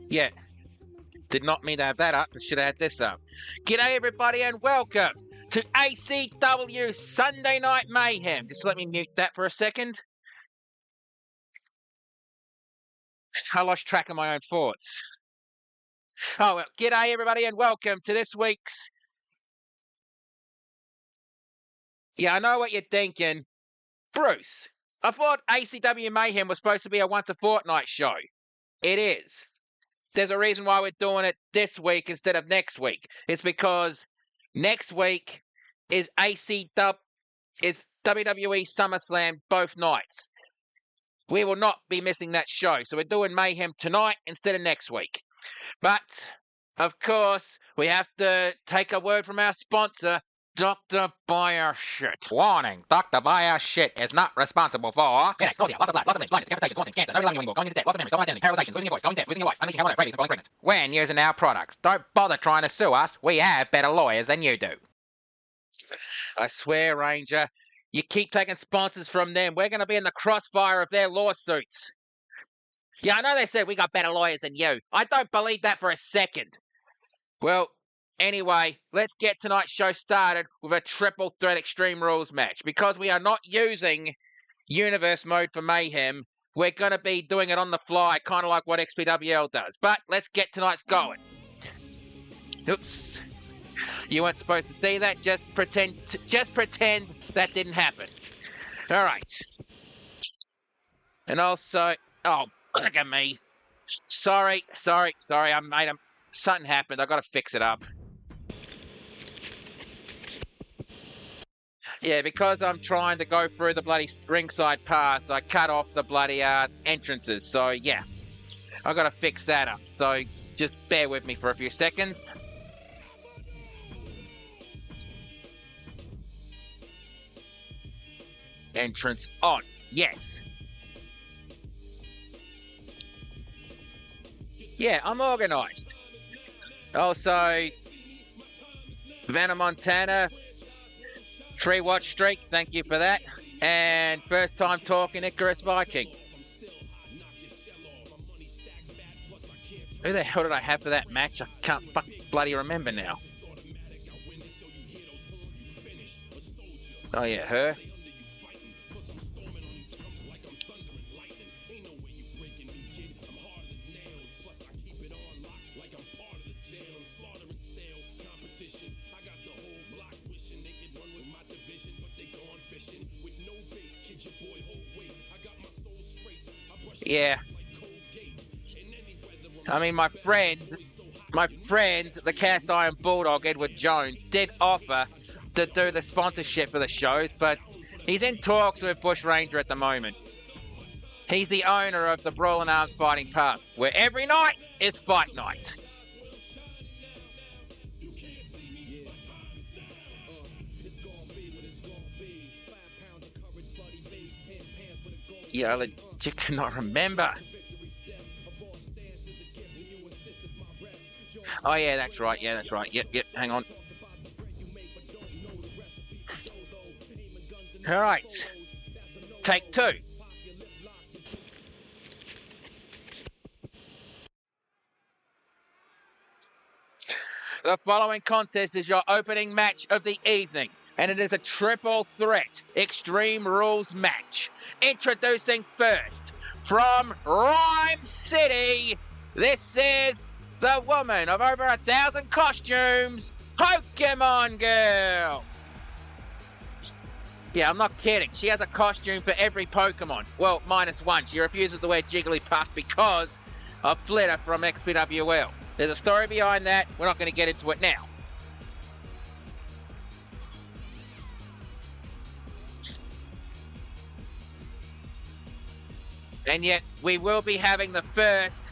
Yeah, did not mean to have that up. I should have had this up. G'day everybody and welcome to ACW Sunday Night Mayhem. Just let me mute that for a second. I lost track of my own thoughts. Oh, well, g'day everybody and welcome to this week's... Yeah, I know what you're thinking. Bruce, I thought ACW Mayhem was supposed to be a once a fortnight show. It is. There's a reason why we're doing it this week instead of next week. It's because next week is WWE SummerSlam both nights. We will not be missing that show. So we're doing Mayhem tonight instead of next week. But, of course, we have to take a word from our sponsor, Dr. Buyer Shit. Warning, Dr. Buyer Shit is not responsible for headaches, nausea, loss of blood, loss of limbs, blindness, decapitations, vomiting, cancer, no belonging anymore, going into debt, loss of memory, stolen identity, paralyzation, losing your voice, going deaf, losing your wife, unleashing hormonal rabies, and falling pregnant. When using our products, don't bother trying to sue us. We have better lawyers than you do. I swear, Ranger, you keep taking sponsors from them. We're going to be in the crossfire of their lawsuits. Yeah, I know they said we got better lawyers than you. I don't believe that for a second. Well, anyway, let's get tonight's show started with a triple threat Extreme Rules match. Because we are not using Universe Mode for Mayhem, we're going to be doing it on the fly, kind of like what XPWL does. But let's get tonight's going. Oops. You weren't supposed to see that. Just pretend that didn't happen. All right. And also... Oh, look at me. Sorry. I made him... Something happened. I got to fix it up. Yeah, because I'm trying to go through the bloody ringside pass, I cut off the bloody entrances. So, yeah. I got to fix that up. So, just bear with me for a few seconds. Entrance on. Yes. Yeah, I'm organised. Also, Vanna Montana, 3-watch streak, thank you for that. And first time talking Icarus Viking. Who the hell did I have for that match? I can't bloody remember now. Oh yeah, her. Yeah. I mean, my friend, the cast iron bulldog, Edward Jones, did offer to do the sponsorship for the shows, but he's in talks with Bush Ranger at the moment. He's the owner of the Brawling Arms Fighting Pub, where every night is fight night. Yeah, I legit cannot remember. Oh, yeah, that's right. Yep, hang on. All right. Take two. The following contest is your opening match of the evening, and it is a triple threat Extreme Rules match. Introducing first, from Rhyme City, this is the woman of over 1,000 costumes, Pokemon Girl. Yeah, I'm not kidding. She has a costume for every Pokemon. Well, minus one. She refuses to wear Jigglypuff because of Flitter from XPWL. There's a story behind that. We're not going to get into it now. And yet, we will be having the first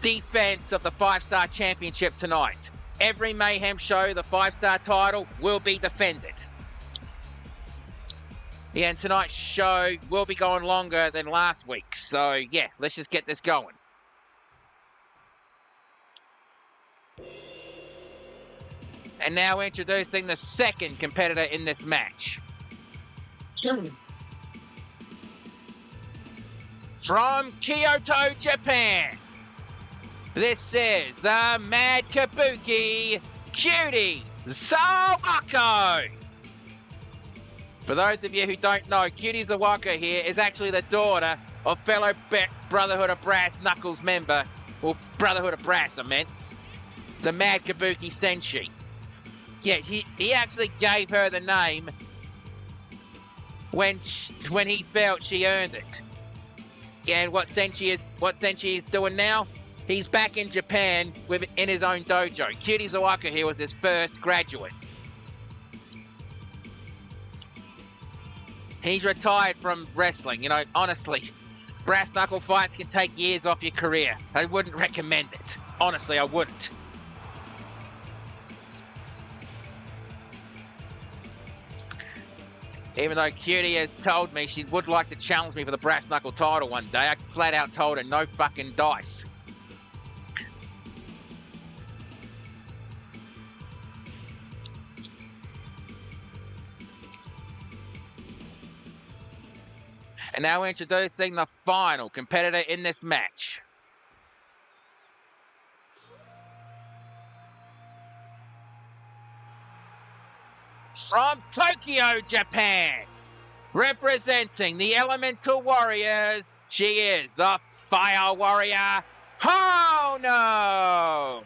defense of the 5-star championship tonight. Every Mayhem show, the 5-star title will be defended. Yeah, and tonight's show will be going longer than last week's. So, yeah, let's just get this going. And now introducing the second competitor in this match. From Kyoto, Japan, This is the Mad Kabuki Cutie Sawako. For those of you who don't know, Cutie Sawako here is actually the daughter of fellow Brotherhood of Brass Knuckles member, or Brotherhood of Brass, I meant, the Mad Kabuki Senshi. Yeah, he actually gave her the name when he felt she earned it. And what Senshi is doing now? He's back in Japan in his own dojo. Cutie Sawako here was his first graduate. He's retired from wrestling. You know, honestly, brass knuckle fights can take years off your career. I wouldn't recommend it. Honestly, I wouldn't. Even though Cutie has told me she would like to challenge me for the brass knuckle title one day, I flat out told her no fucking dice. And now introducing the final competitor in this match. From Tokyo, Japan, representing the Elemental Warriors, she is the Fire Warrior, Hono!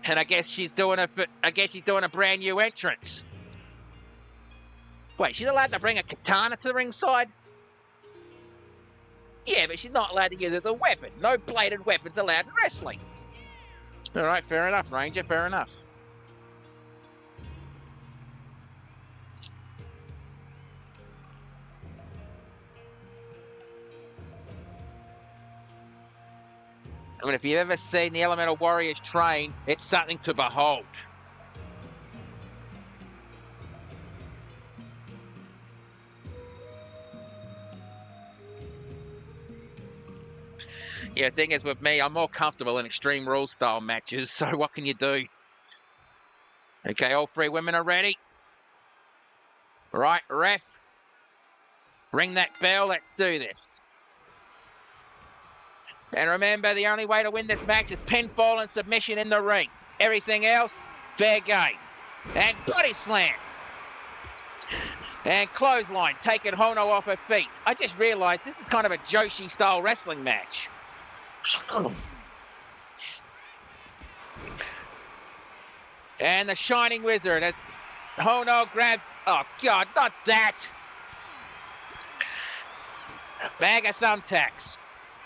And I guess she's doing a brand new entrance. Wait, she's allowed to bring a katana to the ringside? Yeah, but she's not allowed to use it as a weapon. No bladed weapons allowed in wrestling. Alright, fair enough, Ranger, fair enough. I mean, if you've ever seen the Elemental Warriors train, it's something to behold. Yeah, the thing is with me, I'm more comfortable in Extreme Rules style matches, so what can you do? Okay, all three women are ready. Right, ref. Ring that bell, let's do this. And remember, the only way to win this match is pinfall and submission in the ring. Everything else, fair game. And body slam. And clothesline, taking Hono off her feet. I just realized this is kind of a Joshi-style wrestling match. And the Shining Wizard as Hono grabs... Oh, God, not that! Bag of thumbtacks.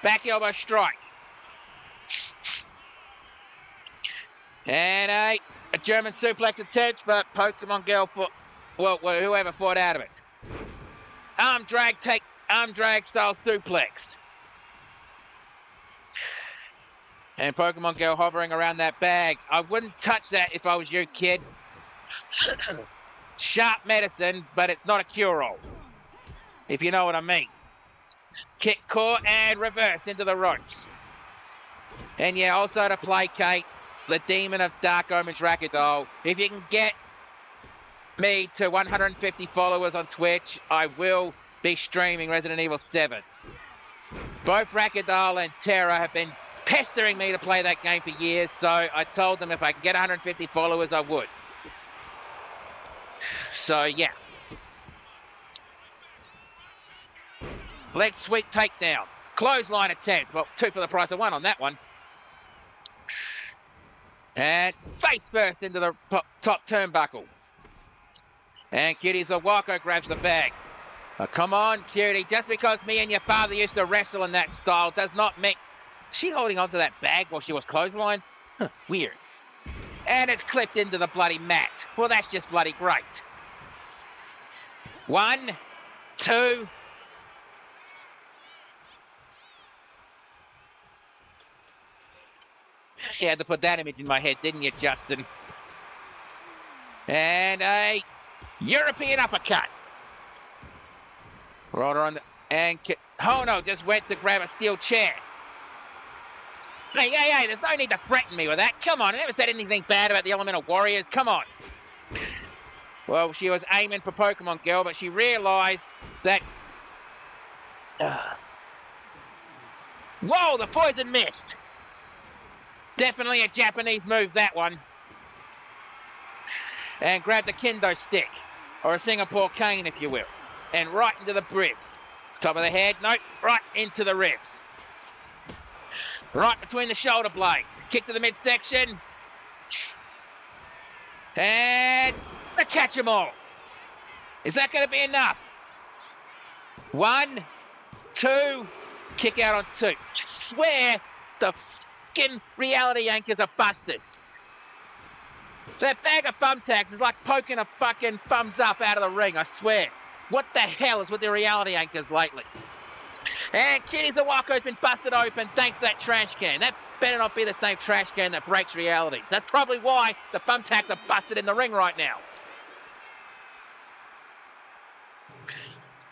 Back elbow strike. And a German suplex attempt, but Pokemon Girl whoever fought out of it. Arm drag style suplex. And Pokemon Girl hovering around that bag. I wouldn't touch that if I was you, kid. Sharp medicine, but it's not a cure-all. If you know what I mean. Kick caught and reversed into the ropes. And yeah, also to placate the Demon of Dark Omens Ragdoll. If you can get me to 150 followers on Twitch, I will be streaming Resident Evil 7. Both Ragdoll and Terra have been pestering me to play that game for years, so I told them if I could get 150 followers, I would. So, yeah. Leg sweep takedown. Clothesline attempt. Well, 2 for the price of 1 on that one. And face first into the top turnbuckle. And Cutie Sawako grabs the bag. Oh, come on, Cutie. Just because me and your father used to wrestle in that style does not mean... Is she holding onto that bag while she was clotheslined? Huh, weird. And it's clipped into the bloody mat. Well, that's just bloody great. 1, 2... You had to put that image in my head, didn't you, Justin? And a European uppercut. Right on, and Hono just went to grab a steel chair. Hey, there's no need to threaten me with that. Come on, I never said anything bad about the Elemental Warriors. Come on. Well, she was aiming for Pokemon Girl, but she realized that... Whoa, the poison mist. Definitely a Japanese move, that one. And grab the kendo stick, or a Singapore cane, if you will. And right into the ribs. Top of the head, nope, right into the ribs. Right between the shoulder blades. Kick to the midsection. And the catch 'em all. Is that going to be enough? 1, 2, kick out on 2. I swear the fucking reality anchors are busted. That bag of thumbtacks is like poking a fucking thumbs up out of the ring, I swear. What the hell is with the reality anchors lately? And Kitty Zawako's been busted open thanks to that trash can. That better not be the same trash can that breaks realities. That's probably why the thumbtacks are busted in the ring right now.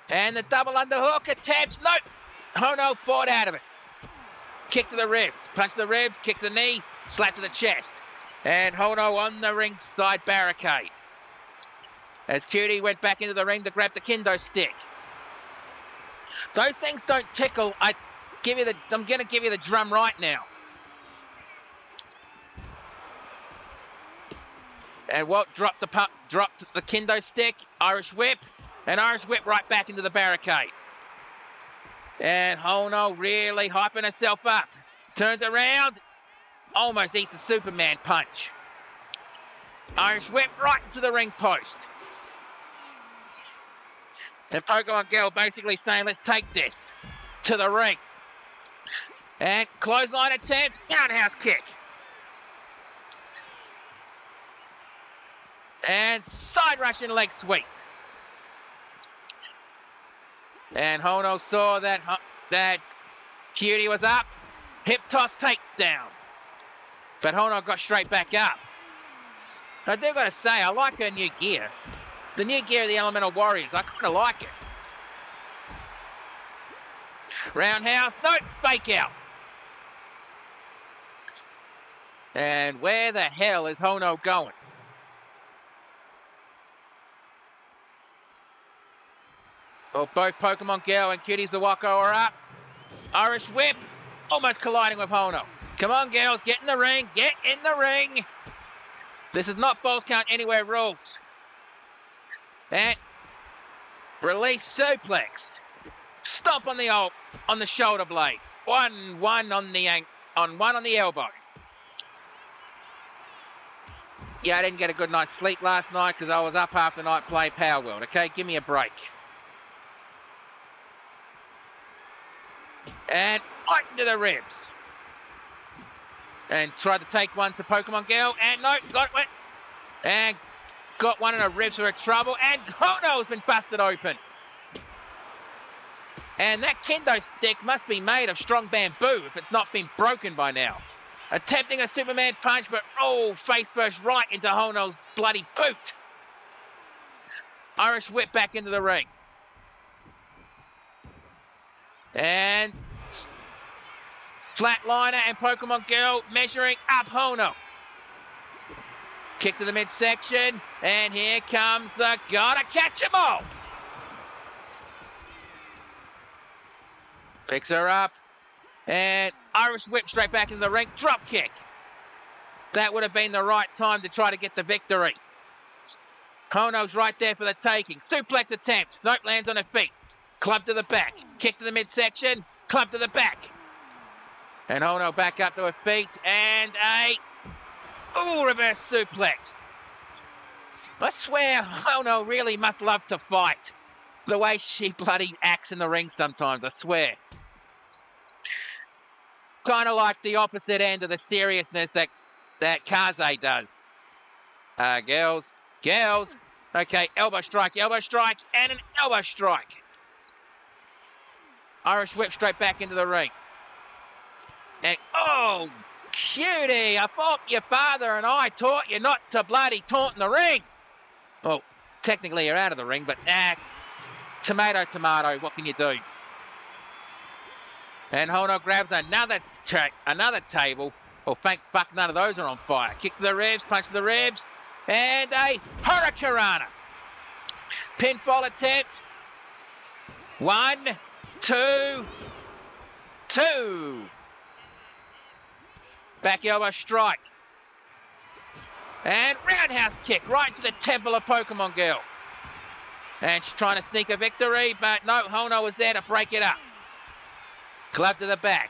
And the double underhook attempt. Nope. Hono fought out of it. Kick to the ribs. Punch to the ribs. Kick to the knee. Slap to the chest. And Hono on the ringside barricade. As Cutie went back into the ring to grab the kendo stick. Those things don't tickle. I'm going to give you the drum right now. And Walt dropped the kendo stick. Irish whip. And Irish whip right back into the barricade. And Hono really hyping herself up. Turns around. Almost eats a Superman punch. Irish whip right into the ring post. And Pokemon Girl basically saying, let's take this to the ring. And clothesline attempt, roundhouse kick. And side Russian leg sweep. And Hono saw that Cutie was up. Hip toss takedown. But Hono got straight back up. I do got to say, I like her new gear. The new gear of the Elemental Warriors. I kind of like it. Roundhouse. Nope. Fake out. And where the hell is Hono going? Well, both Pokemon Girl and Cutie Zawako are up. Irish whip. Almost colliding with Hono. Come on, girls. Get in the ring. Get in the ring. This is not Falls Count Anywhere rules. And release suplex. Stomp on the shoulder blade. One on the elbow. Yeah, I didn't get a good night's sleep last night because I was up half the night playing Power World. Okay, give me a break. And right into the ribs. And tried to take one to Pokemon Girl. And no, got it. And got one in her ribs for her trouble. And Hono's been busted open. And that kendo stick must be made of strong bamboo if it's not been broken by now. Attempting a Superman punch, but face first right into Hono's bloody boot. Irish whip back into the ring. And Flatliner and Pokemon Girl measuring up Hono. Kick to the midsection. And here comes the gotta catch 'em all. Picks her up. And Irish whip straight back into the ring. Drop kick. That would have been the right time to try to get the victory. Hono's right there for the taking. Suplex attempt. Nope, lands on her feet. Club to the back. Kick to the midsection. Club to the back. And Hono back up to her feet. And a reverse suplex. I swear Hono really must love to fight. The way she bloody acts in the ring sometimes, I swear. Kind of like the opposite end of the seriousness that Kaze does. Girls. Okay, elbow strike, and an elbow strike. Irish whip straight back into the ring. And, cutie, I thought your father and I taught you not to bloody taunt in the ring. Well, technically you're out of the ring, but tomato, what can you do? And Hono grabs another table. Well, thank fuck none of those are on fire. Kick to the ribs, punch to the ribs, and a Hurricanrana. Pinfall attempt. 1, 2, 2. Back elbow strike. And roundhouse kick right to the temple of Pokemon Girl. And she's trying to sneak a victory, but no, Hono was there to break it up. Club to the back.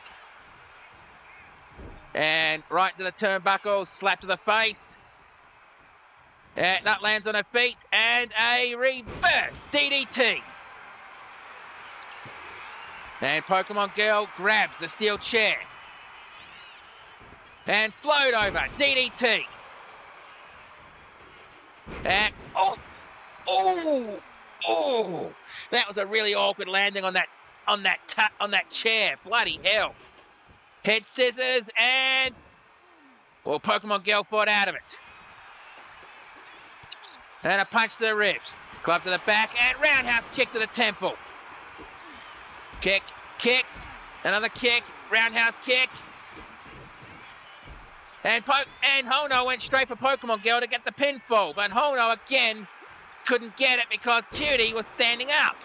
And right to the turnbuckle, slap to the face. And that lands on her feet, and a reverse DDT. And Pokemon Girl grabs the steel chair. And float over, DDT. And, that was a really awkward landing on that chair. Bloody hell. Head scissors, and, well, Pokemon Girl fought out of it. And a punch to the ribs. Club to the back, and roundhouse kick to the temple. Kick, another kick, roundhouse kick. And Hono went straight for Pokemon Girl to get the pinfall, but Hono again couldn't get it because Cutie was standing up.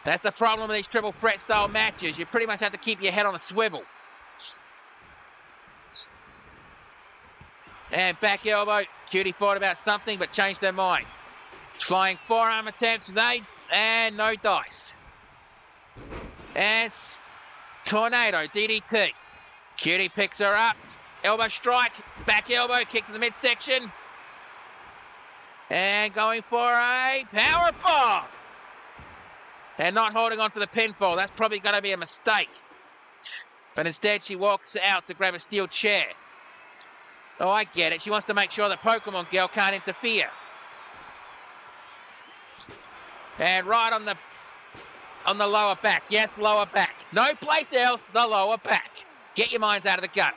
That's the problem with these triple threat style matches. You pretty much have to keep your head on a swivel. And back elbow. Cutie thought about something but changed her mind. Flying forearm attempts made, and no dice. And tornado DDT. Cutie picks her up. Elbow strike. Back elbow. Kick to the midsection. And going for a power bomb. And not holding on for the pinfall. That's probably going to be a mistake. But instead she walks out to grab a steel chair. Oh, I get it. She wants to make sure that Pokemon Girl can't interfere. And right on the lower back. Yes, lower back. No place else, the lower back. Get your minds out of the gutter.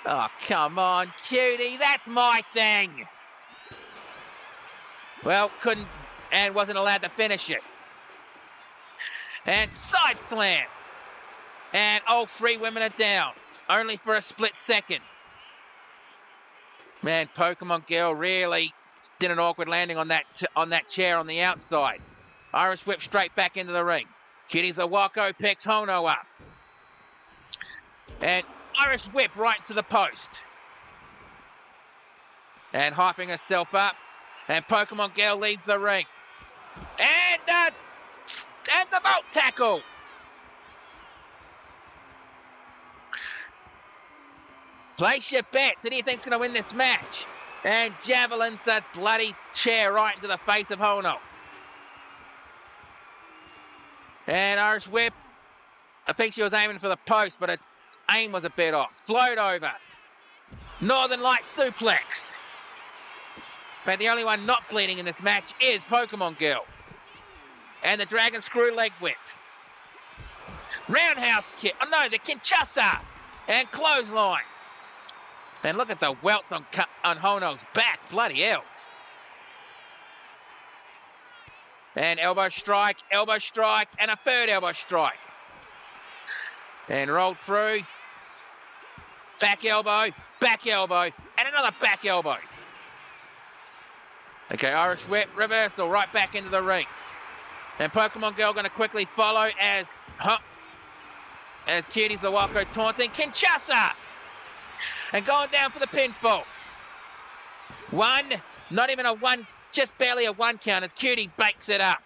Oh, come on, Cutie. That's my thing. Well, couldn't and wasn't allowed to finish it. And side slam. And all 3 women are down. Only for a split second. Man, Pokemon Girl really did an awkward landing on that chair on the outside. Irish whip straight back into the ring. Kitty's Awako picks Hono up. And Irish whip right to the post. And hyping herself up. And Pokemon Girl leaves the ring. And the vault tackle. Place your bets. Who do you think's going to win this match? And javelins that bloody chair right into the face of Hono. And Irish whip. I think she was aiming for the post, but her aim was a bit off. Float over. Northern Light suplex. But the only one not bleeding in this match is Pokemon Girl. And the Dragon Screw leg whip. Roundhouse kick. Oh no, the Kinshasa. And clothesline. And look at the welts on Hono's back. Bloody hell. And elbow strike, and a third elbow strike. And rolled through. Back elbow, and another back elbow. Okay, Irish whip, reversal, right back into the ring. And Pokemon Girl going to quickly follow as Cutie's the Wako taunting. Kinshasa! And going down for the pinfall. 1, not even a 1, just barely a 1 count as Cutie bakes it up.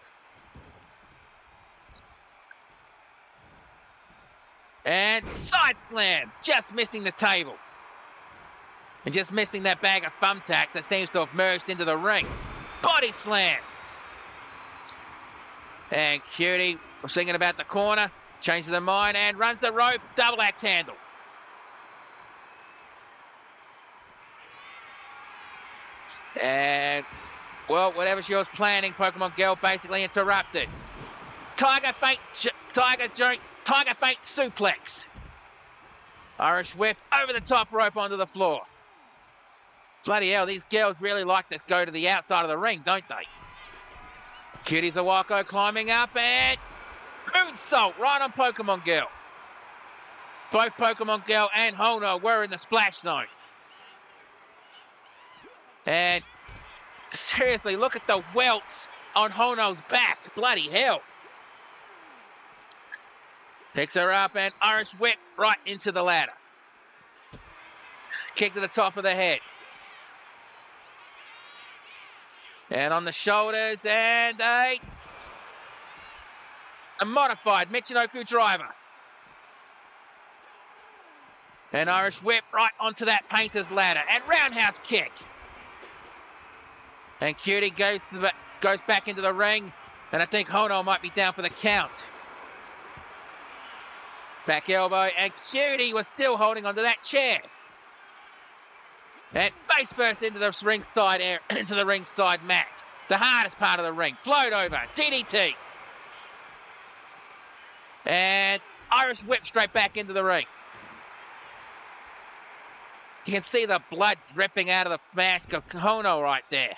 And side slam, just missing the table. And just missing that bag of thumbtacks that seems to have merged into the ring. Body slam. And Cutie was thinking about the corner, changes her mind and runs the rope, double axe handle. And, well, whatever she was planning, Pokemon Girl basically interrupted. Tiger feint suplex. Irish whip over the top rope onto the floor. Bloody hell, these girls really like to go to the outside of the ring, don't they? Cutie's Awako climbing up and moonsault right on Pokemon Girl. Both Pokemon Girl and Hono were in the splash zone. And seriously, look at the welts on Hono's back. Bloody hell. Picks her up and Irish whip right into the ladder. Kick to the top of the head. And on the shoulders and a modified Michinoku driver. An Irish whip right onto that painter's ladder and roundhouse kick. And Cutie goes back into the ring, and I think Hono might be down for the count. Back elbow, and Cutie was still holding onto that chair. And face first into the ringside mat. The hardest part of the ring. Float over, DDT. And Irish whip straight back into the ring. You can see the blood dripping out of the mask of Hono right there.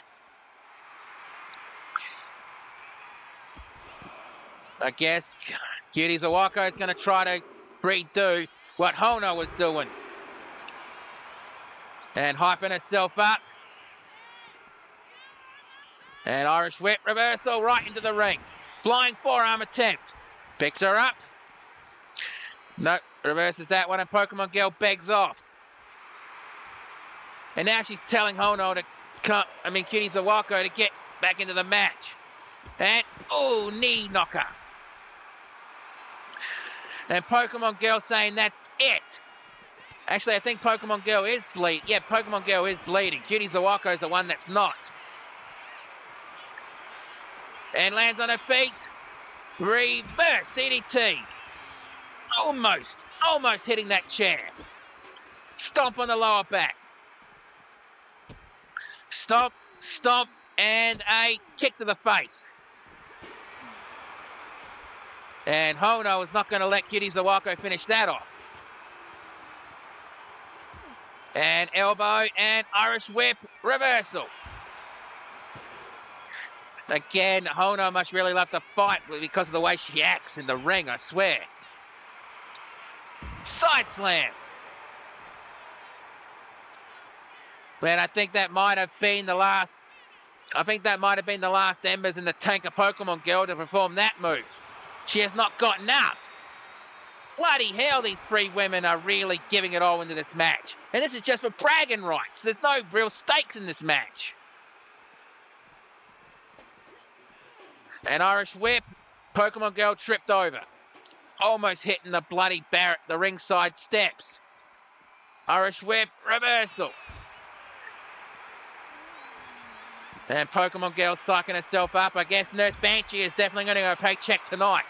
I guess Cutie Zawako is going to try to redo what Hono was doing. And hyping herself up. And Irish whip reversal right into the ring. Flying forearm attempt. Picks her up. No, reverses that one and Pokemon Girl begs off. And now she's telling Hono Cutie Zawako to get back into the match. And, knee knocker. And Pokemon Girl saying that's it. Actually, I think Pokemon Girl is bleeding. Yeah, Pokemon Girl is bleeding. Cutie Zawako is the one that's not. And lands on her feet. Reverse DDT. Almost hitting that chair. Stomp on the lower back. Stomp, and a kick to the face. And Hono is not going to let Cutie Zawako finish that off. And elbow and Irish whip reversal. Again, Hono must really love to fight because of the way she acts in the ring, I swear. Side slam. Man, I think that might have been the last embers in the tank of Pokemon Girl to perform that move. She has not gotten up. Bloody hell, these three women are really giving it all into this match. And this is just for bragging rights. There's no real stakes in this match. An Irish whip. Pokemon Girl tripped over. Almost hitting the bloody the ringside steps. Irish whip reversal. And Pokemon Girl psyching herself up. I guess Nurse Banshee is definitely going to go paycheck tonight.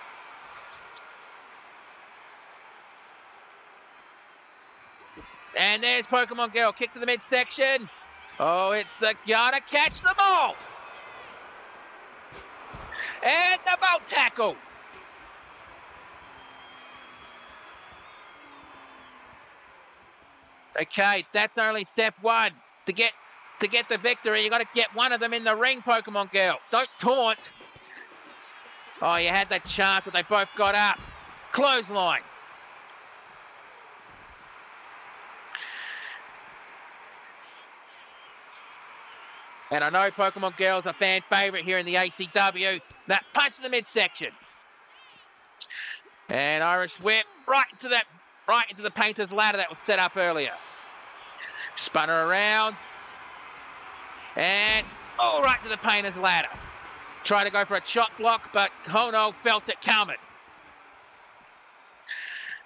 And there's Pokemon Girl. Kick to the midsection. Oh, it's the gotta catch the ball. And the boat tackle. Okay, that's only step one. To get the victory, you got to get one of them in the ring, Pokemon Girl. Don't taunt. Oh, you had that chance, but they both got up. Clothesline. And I know Pokemon Girl's a fan favourite here in the ACW. That punch to the midsection. And Irish whip right into the painter's ladder that was set up earlier. Spun her around. And right to the painter's ladder. Tried to go for a chop block, but Hono felt it coming.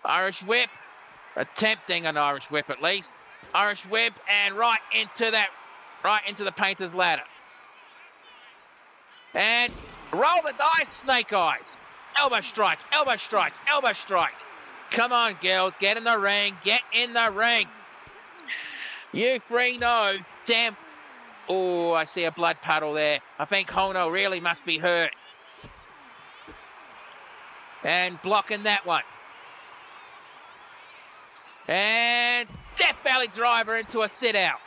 Irish whip. Attempting an Irish whip at least. Irish whip and right into the painter's ladder. And roll the dice, snake eyes. Elbow strike, elbow strike, elbow strike. Come on, girls, get in the ring, get in the ring. You three know, damn. Oh, I see a blood puddle there. I think Hono really must be hurt. And blocking that one. And Death Valley driver into a sit out.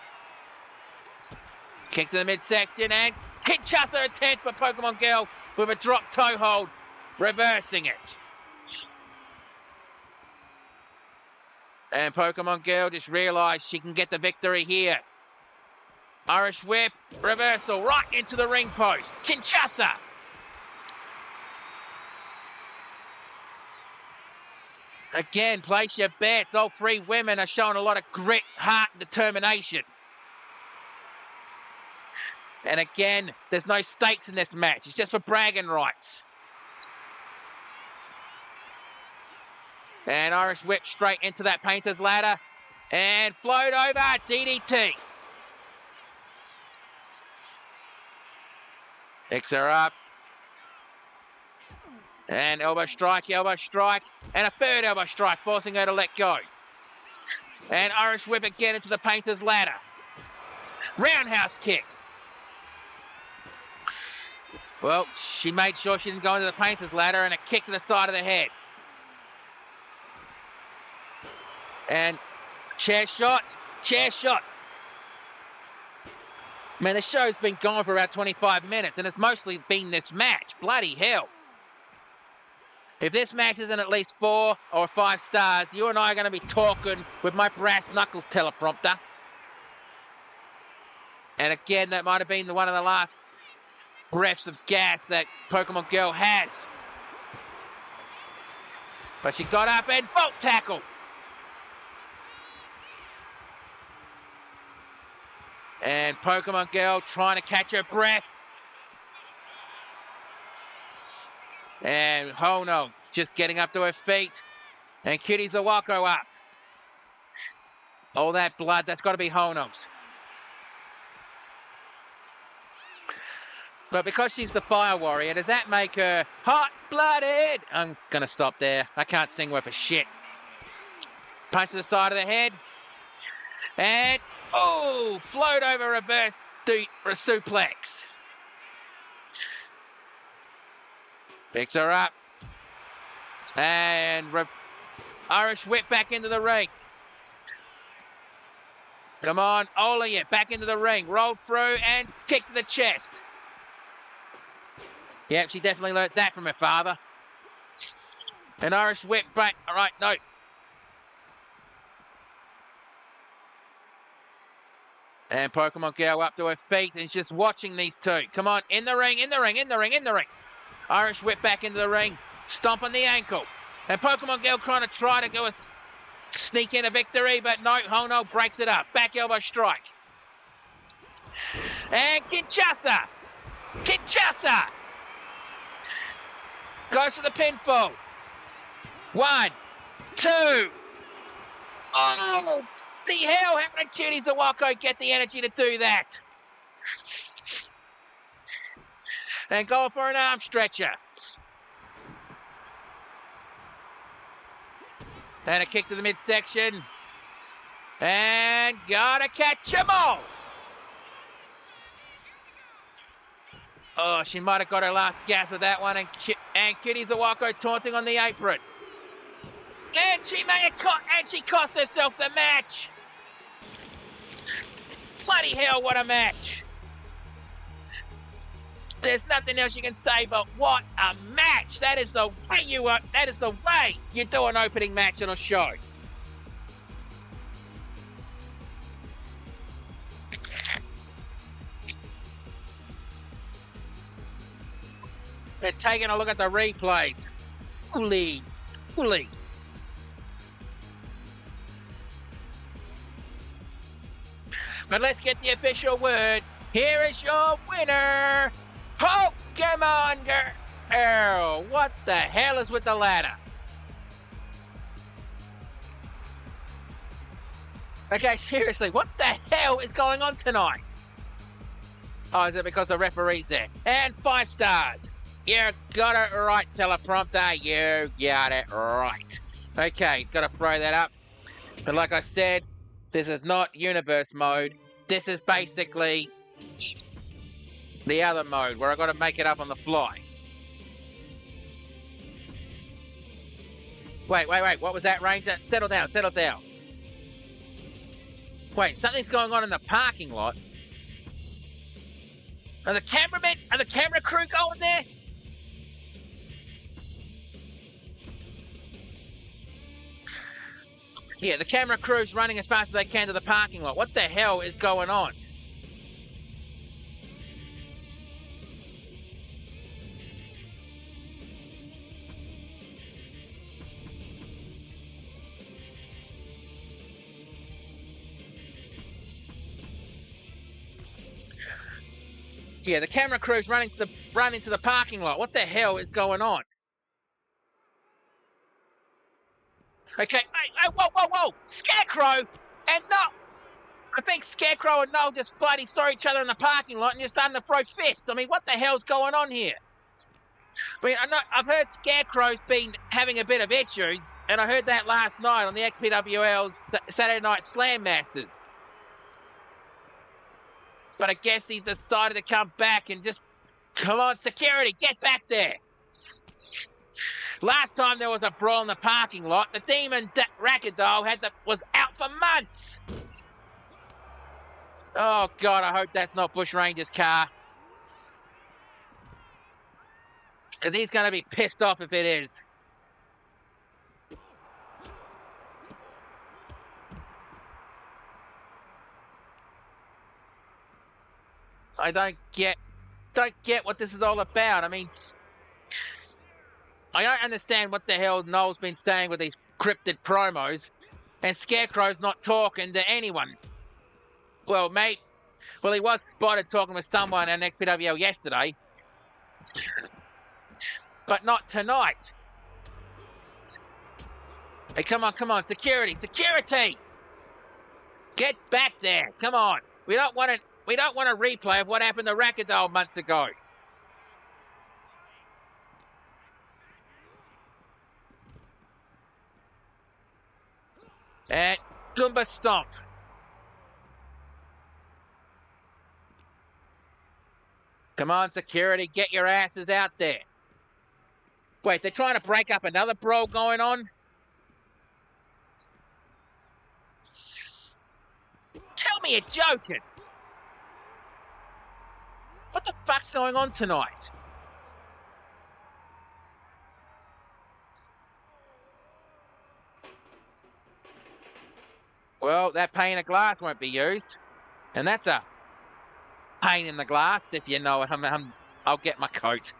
Kick to the midsection and Kinshasa attempt for Pokemon Girl with a drop toe hold, reversing it. And Pokemon Girl just realised she can get the victory here. Irish whip, reversal right into the ring post. Kinshasa. Again, place your bets. All three women are showing a lot of grit, heart, and determination. And again, there's no stakes in this match. It's just for bragging rights. And Irish whip straight into that painter's ladder. And float over, DDT. Picks her up. And elbow strike, and a third elbow strike, forcing her to let go. And Irish whip again into the painter's ladder. Roundhouse kick. Well, she made sure she didn't go into the painter's ladder, and a kick to the side of the head. And chair shot. Man, the show's been going for about 25 minutes, and it's mostly been this match. Bloody hell. If this match isn't at least 4 or 5 stars, you and I are going to be talking with my brass knuckles teleprompter. And again, that might have been one of the last breaths of gas that Pokemon Girl has. But she got up and bolt tackle. And Pokemon Girl trying to catch her breath. And Hono just getting up to her feet. And Kitty Zawako up. All that blood, that's got to be Hono's. But because she's the Fire Warrior, does that make her hot-blooded? I'm going to stop there. I can't sing worth a shit. Punch to the side of the head. And, oh, float over reverse suplex. Picks her up. And Irish whip back into the ring. Come on, Olia back into the ring. Rolled through and kick to the chest. Yep, she definitely learnt that from her father. An Irish whip back. All right, no. And Pokemon Girl up to her feet and just watching these two. Come on, in the ring. Irish whip back into the ring. Stomp on the ankle. And Pokemon Girl try to go sneak in a victory, but no, Hono breaks it up. Back elbow strike. And Kinshasa. Goes for the pinfall. 1, 2. Oh, the hell? How did Cutie Zawako get the energy to do that? And go for an arm stretcher. And a kick to the midsection. And gotta catch them all. Oh, she might have got her last gas with that one. And Kitty Zawako taunting on the apron. And she she cost herself the match. Bloody hell, what a match. There's nothing else you can say but what a match. That is the way you do an opening match on a show. They're taking a look at the replays. Holy. But let's get the official word. Here is your winner, Pokemon Girl. What the hell is with the ladder? Okay, seriously, what the hell is going on tonight? Oh, is it because the referee's there? And 5 stars. You got it right, teleprompter. You got it right. Okay, got to throw that up. But like I said, this is not universe mode. This is basically the other mode where I got to make it up on the fly. Wait. What was that, Ranger? Settle down. Wait, something's going on in the parking lot. Are the camera crew going there? Yeah, the camera crew's running as fast as they can to the parking lot. What the hell is going on? here? The camera crew's running to the parking lot. What the hell is going on? Okay, hey, whoa! Scarecrow and no, I think Scarecrow and Noel just bloody saw each other in the parking lot and you're starting to throw fists. I mean, what the hell's going on here? I mean, I've heard Scarecrow's been having a bit of issues, and I heard that last night on the XPWL's Saturday Night Slam Masters. But I guess he decided to come back and just, come on, security, get back there. Last time there was a brawl in the parking lot, the demon Rackadoll was out for months. Oh, God, I hope that's not Bushranger's car. Because he's going to be pissed off if it is. I don't get what this is all about. I mean, I don't understand what the hell Noel's been saying with these cryptid promos, and Scarecrow's not talking to anyone. Well, mate, he was spotted talking with someone at XPWL yesterday, but not tonight. Hey, come on, security! Get back there, come on. We don't want a replay of what happened to Rackadoll months ago. And Goomba Stomp. Come on, security, get your asses out there. Wait, they're trying to break up another brawl going on? Tell me you're joking. What the fuck's going on tonight? Well, that pane of glass won't be used. And that's a pane in the glass, if you know it. I'll get my coat.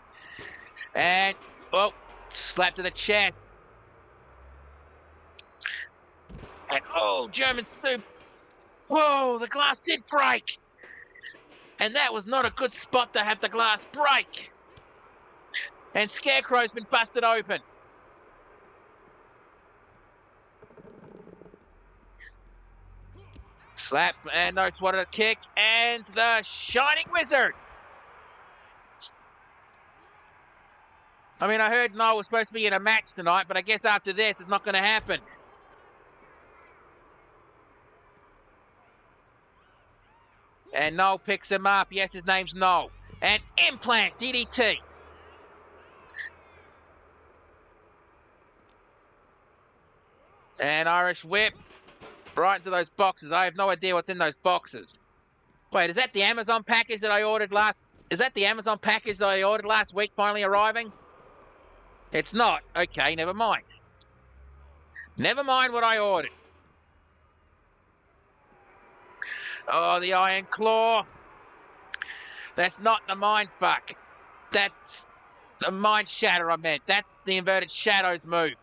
And, oh, slap to the chest. And, oh, German soup. Whoa, the glass did break. And that was not a good spot to have the glass break. And Scarecrow's been busted open. Slap, and no swatted a kick, and the Shining Wizard. I mean, I heard Noel was supposed to be in a match tonight, but I guess after this, it's not going to happen. And Noel picks him up. Yes, his name's Noel. And implant, DDT. And Irish whip. Right into those boxes. I have no idea what's in those boxes. Wait, is that the Amazon package that I ordered last... Is that the Amazon package that I ordered last week finally arriving? It's not. Okay, never mind. Never mind what I ordered. Oh, the Iron Claw. That's not the Mind Fuck. That's the Mind Shatter I meant. That's the Inverted Shadows move.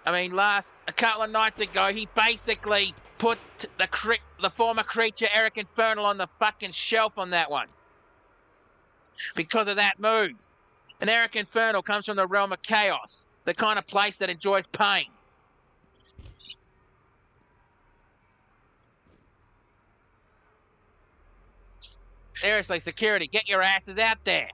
I mean, a couple of nights ago, he basically put the former creature Eric Infernal on the fucking shelf on that one. Because of that move. And Eric Infernal comes from the realm of chaos. The kind of place that enjoys pain. Seriously, security, get your asses out there.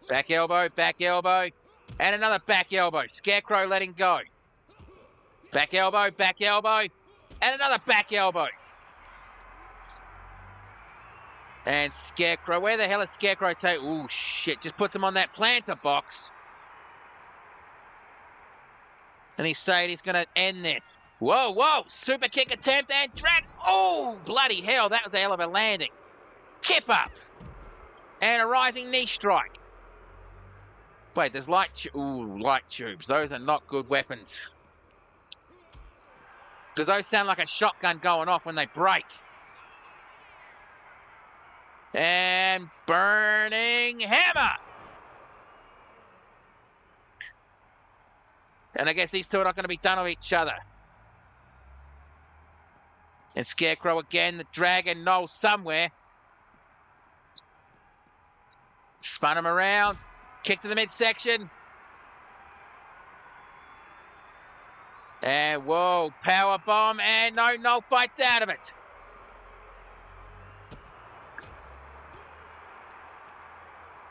Back elbow, and another back elbow. Scarecrow letting go. Back elbow, and another back elbow. And Scarecrow, where the hell is Scarecrow take? Ooh, shit, just puts him on that planter box. And he's saying he's going to end this. Whoa, super kick attempt and drag. Oh, bloody hell, that was a hell of a landing. Kip up. And a rising knee strike. Wait, there's light tubes. Those are not good weapons. Because those sound like a shotgun going off when they break. And burning hammer. And I guess these two are not going to be done with each other. And Scarecrow again, the dragon knows somewhere. Spun him around. Kick to the midsection. And whoa, power bomb. And no fights out of it.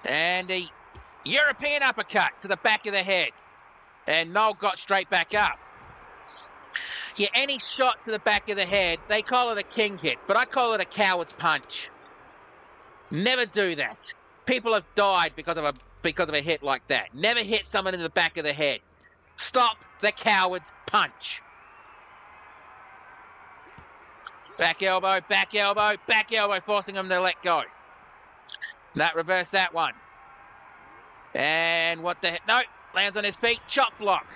And the European uppercut to the back of the head. And Noel got straight back up. Yeah, any shot to the back of the head, they call it a king hit, but I call it a coward's punch. Never do that. People have died because of a hit like that. Never hit someone in the back of the head. Stop the coward's punch. Back elbow, back elbow, back elbow, forcing him to let go. That reverse that one. And what the heck? No, lands on his feet, chop block.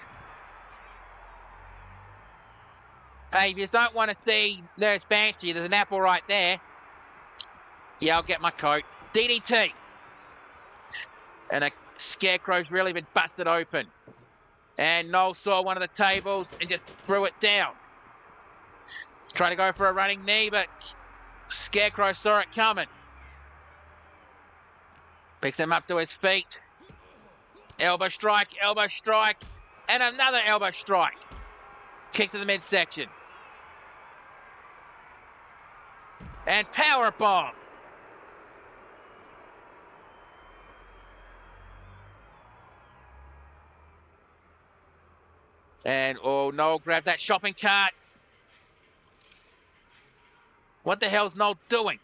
Hey, if you don't want to see Nurse Banshee, there's an apple right there. Yeah, I'll get my coat. DDT. And a Scarecrow's really been busted open. And Noel saw one of the tables and just threw it down. Tried to go for a running knee, but Scarecrow saw it coming. Picks him up to his feet. Elbow strike, and another elbow strike. Kick to the midsection. And power bomb. And Noel grabbed that shopping cart. What the hell's Noel doing?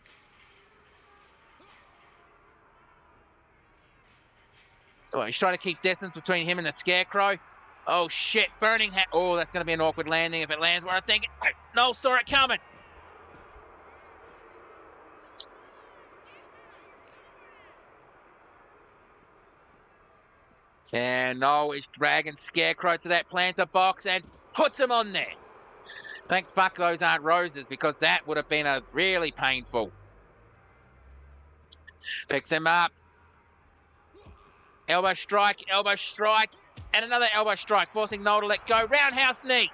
Oh, he's trying to keep distance between him and the Scarecrow. Oh, shit. Burning hat. Oh, that's going to be an awkward landing if it lands where I think it. Noel saw it coming. And Noel is dragging Scarecrow to that planter box and puts him on there. Thank fuck those aren't roses, because that would have been a really painful. Picks him up. Elbow strike, and another elbow strike, forcing Noel to let go. Roundhouse knee.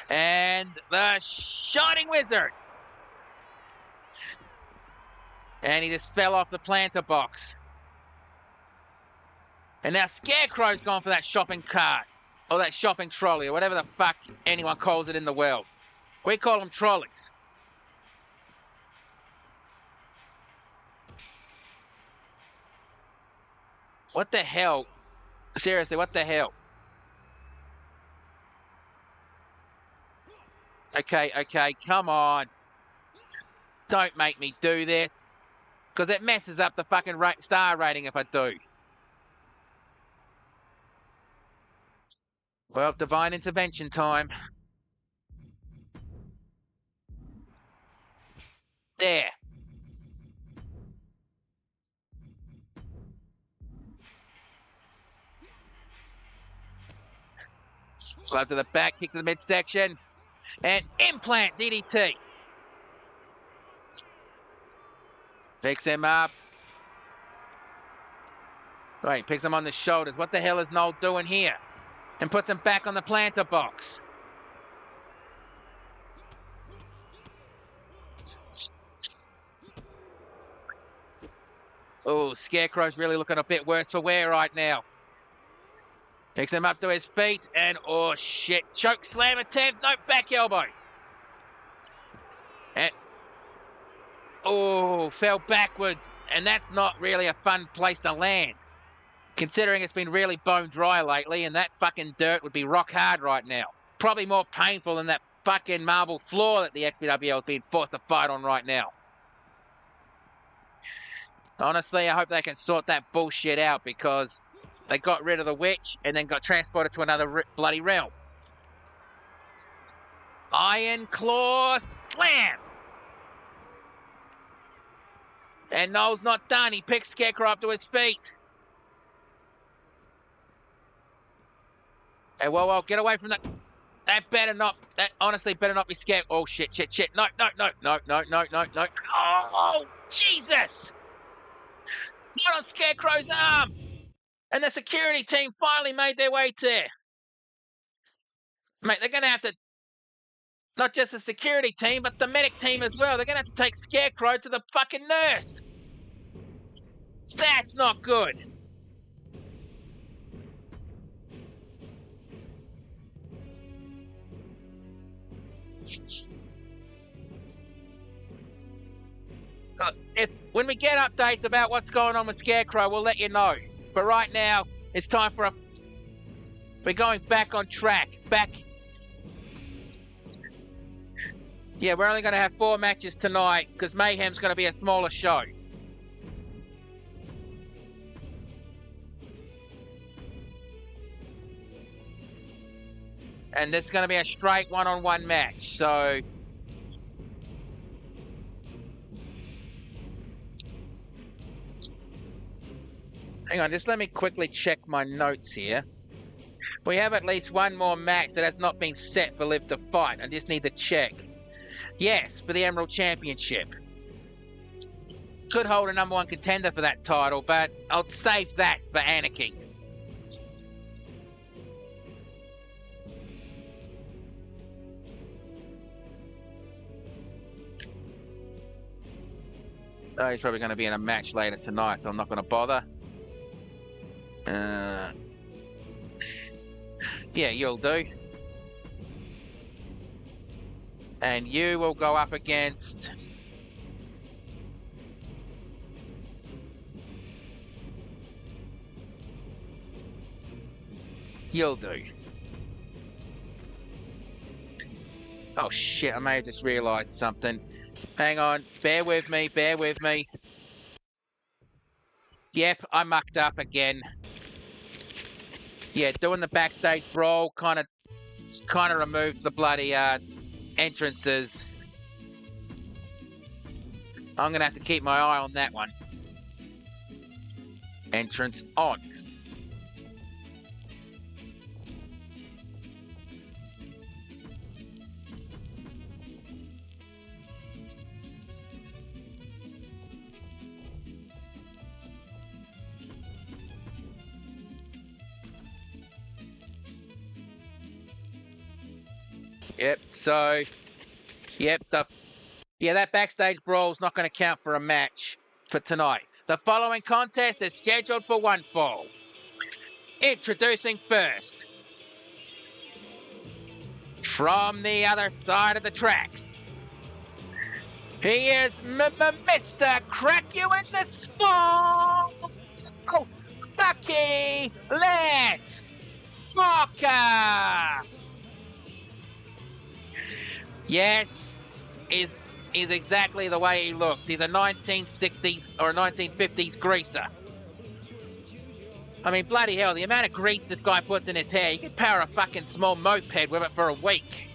And the Shining Wizard. And he just fell off the planter box. And now Scarecrow's gone for that shopping cart. Or that shopping trolley, or whatever the fuck anyone calls it in the world. We call them trolleys. What the hell? Seriously, what the hell? Okay, come on. Don't make me do this. Because it messes up the fucking star rating if I do. Well, divine intervention time. There. Glove to the back, kick to the midsection. And implant DDT. Picks him up. Wait, picks him on the shoulders. What the hell is Noel doing here? And puts him back on the planter box. Oh, Scarecrow's really looking a bit worse for wear right now. Picks him up to his feet, and oh shit, choke slam attempt, no, back elbow. And fell backwards, and that's not really a fun place to land. Considering it's been really bone dry lately, and that fucking dirt would be rock hard right now. Probably more painful than that fucking marble floor that the XPWL is being forced to fight on right now. Honestly, I hope they can sort that bullshit out, because they got rid of the witch and then got transported to another bloody realm. Iron Claw Slam! And Noel's not done. He picks Scarecrow up to his feet. Hey, whoa, get away from that. That honestly better not be scared. Oh, shit. No. Oh, Jesus! Not on Scarecrow's arm! And the security team finally made their way there. Mate, they're going to have to, not just the security team, but the medic team as well. They're going to have to take Scarecrow to the fucking nurse. That's not good. When we get updates about what's going on with Scarecrow, we'll let you know. But right now, it's time for we're going back on track. Yeah, we're only going to have 4 matches tonight because Mayhem's going to be a smaller show. And this is going to be a straight one-on-one match, so... Hang on, just let me quickly check my notes here. We have at least one more match that has not been set for Live to Fight. I just need to check. Yes, for the Emerald Championship. Could hold a #1 contender for that title, but I'll save that for Anarchy. Oh, he's probably going to be in a match later tonight, so I'm not going to bother. Yeah, you'll do. And you will go up against... You'll do. Oh shit, I may have just realised something. Hang on, bear with me. Yep, I mucked up again. Yeah, doing the backstage brawl kind of removes the bloody entrances. I'm gonna have to keep my eye on that one. Entrance on. Yep, so, yep, that backstage brawl's not going to count for a match for tonight. The following contest is scheduled for one fall. Introducing first, from the other side of the tracks, he is Mr. Crack You in the Skull, Bucky Let's Walker. Yes, is exactly the way he looks. He's a 1960s or a 1950s greaser. I mean, bloody hell, the amount of grease this guy puts in his hair, you could power a fucking small moped with it for a week.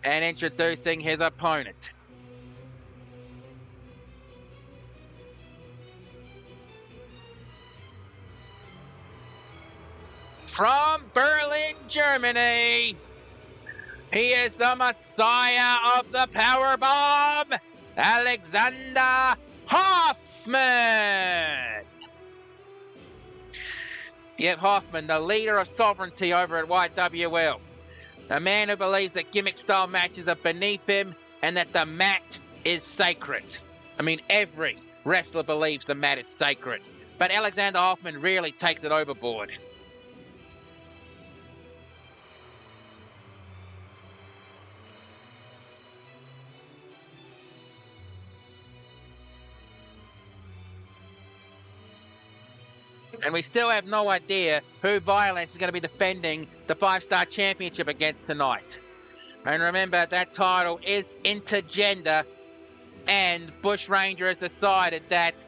And introducing his opponent. From Berlin, Germany, he is the Messiah of the Powerbomb, Alexander Hoffman. Yep, Hoffman, the leader of sovereignty over at YWL. A man who believes that gimmick-style matches are beneath him and that the mat is sacred. I mean, every wrestler believes the mat is sacred, but Alexander Hoffman really takes it overboard. And we still have no idea who Violence is going to be defending the 5-star championship against tonight. And remember, that title is intergender, and Bush Ranger has decided that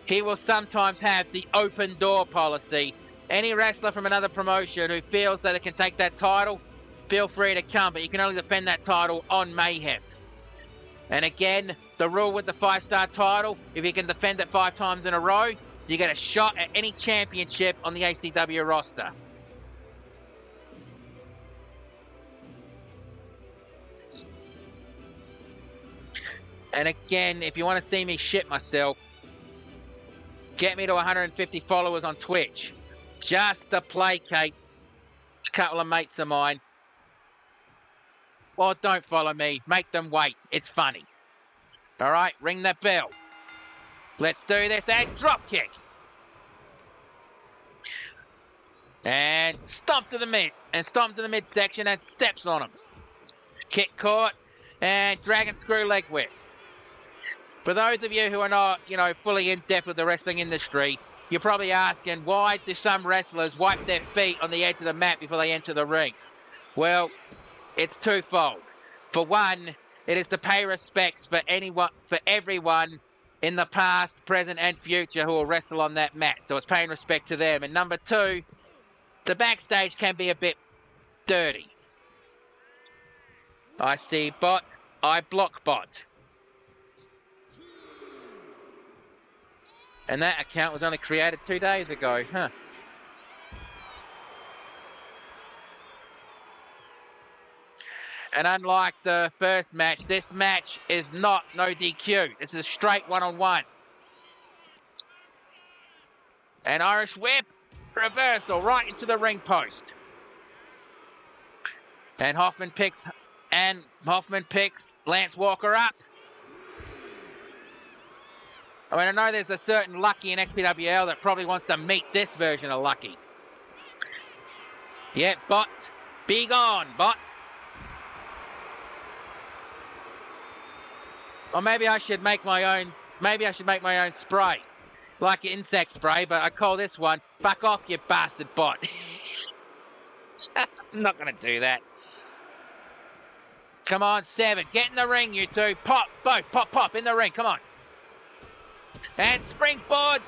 he will sometimes have the open door policy. Any wrestler from another promotion who feels that they can take that title, feel free to come, but you can only defend that title on Mayhem. And again, the rule with the 5-star title, if you can defend it 5 times in a row, you get a shot at any championship on the ACW roster. And again, if you want to see me shit myself, get me to 150 followers on Twitch. Just to placate a couple of mates of mine. Well, don't follow me. Make them wait. It's funny. All right, ring the bell. Let's do this. And drop kick. And stomp to the mid. And stomp to the midsection and steps on him. Kick caught. And dragon screw leg whip. For those of you who are not, fully in depth with the wrestling industry, you're probably asking, why do some wrestlers wipe their feet on the edge of the mat before they enter the ring? Well, it's twofold. For one, it is to pay respects for everyone in the past, present, and future who will wrestle on that mat. So it's paying respect to them. And number two, the backstage can be a bit dirty. I see bot, I block bot. And that account was only created 2 days ago, huh? And unlike the first match, this match is not no DQ. This is a straight one-on-one. An Irish whip, reversal right into the ring post. And Hoffman picks Lance Walker up. I mean, I know there's a certain Lucky in XPWL that probably wants to meet this version of Lucky. Yeah, bot. Be gone, bot. Or maybe I should make my own spray. Like an insect spray, but I call this one, fuck off, you bastard bot. I'm not going to do that. Come on, 7. Get in the ring, you two. Pop, both. Pop, in the ring. Come on. And springboard,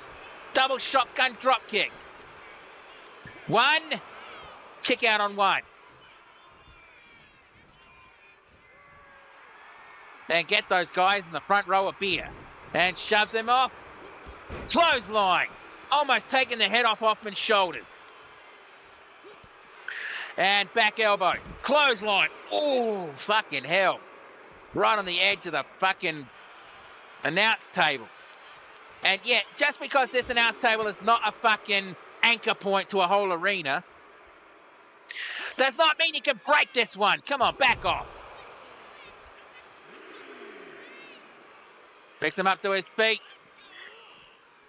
double shotgun drop kick. 1, kick out on 1. And get those guys in the front row of beer. And shoves them off. Clothesline. Almost taking the head off Hoffman's shoulders. And back elbow. Clothesline. Ooh, fucking hell. Right on the edge of the fucking announce table. And yet, just because this announce table is not a fucking anchor point to a whole arena, does not mean you can break this one. Come on, back off. Picks him up to his feet.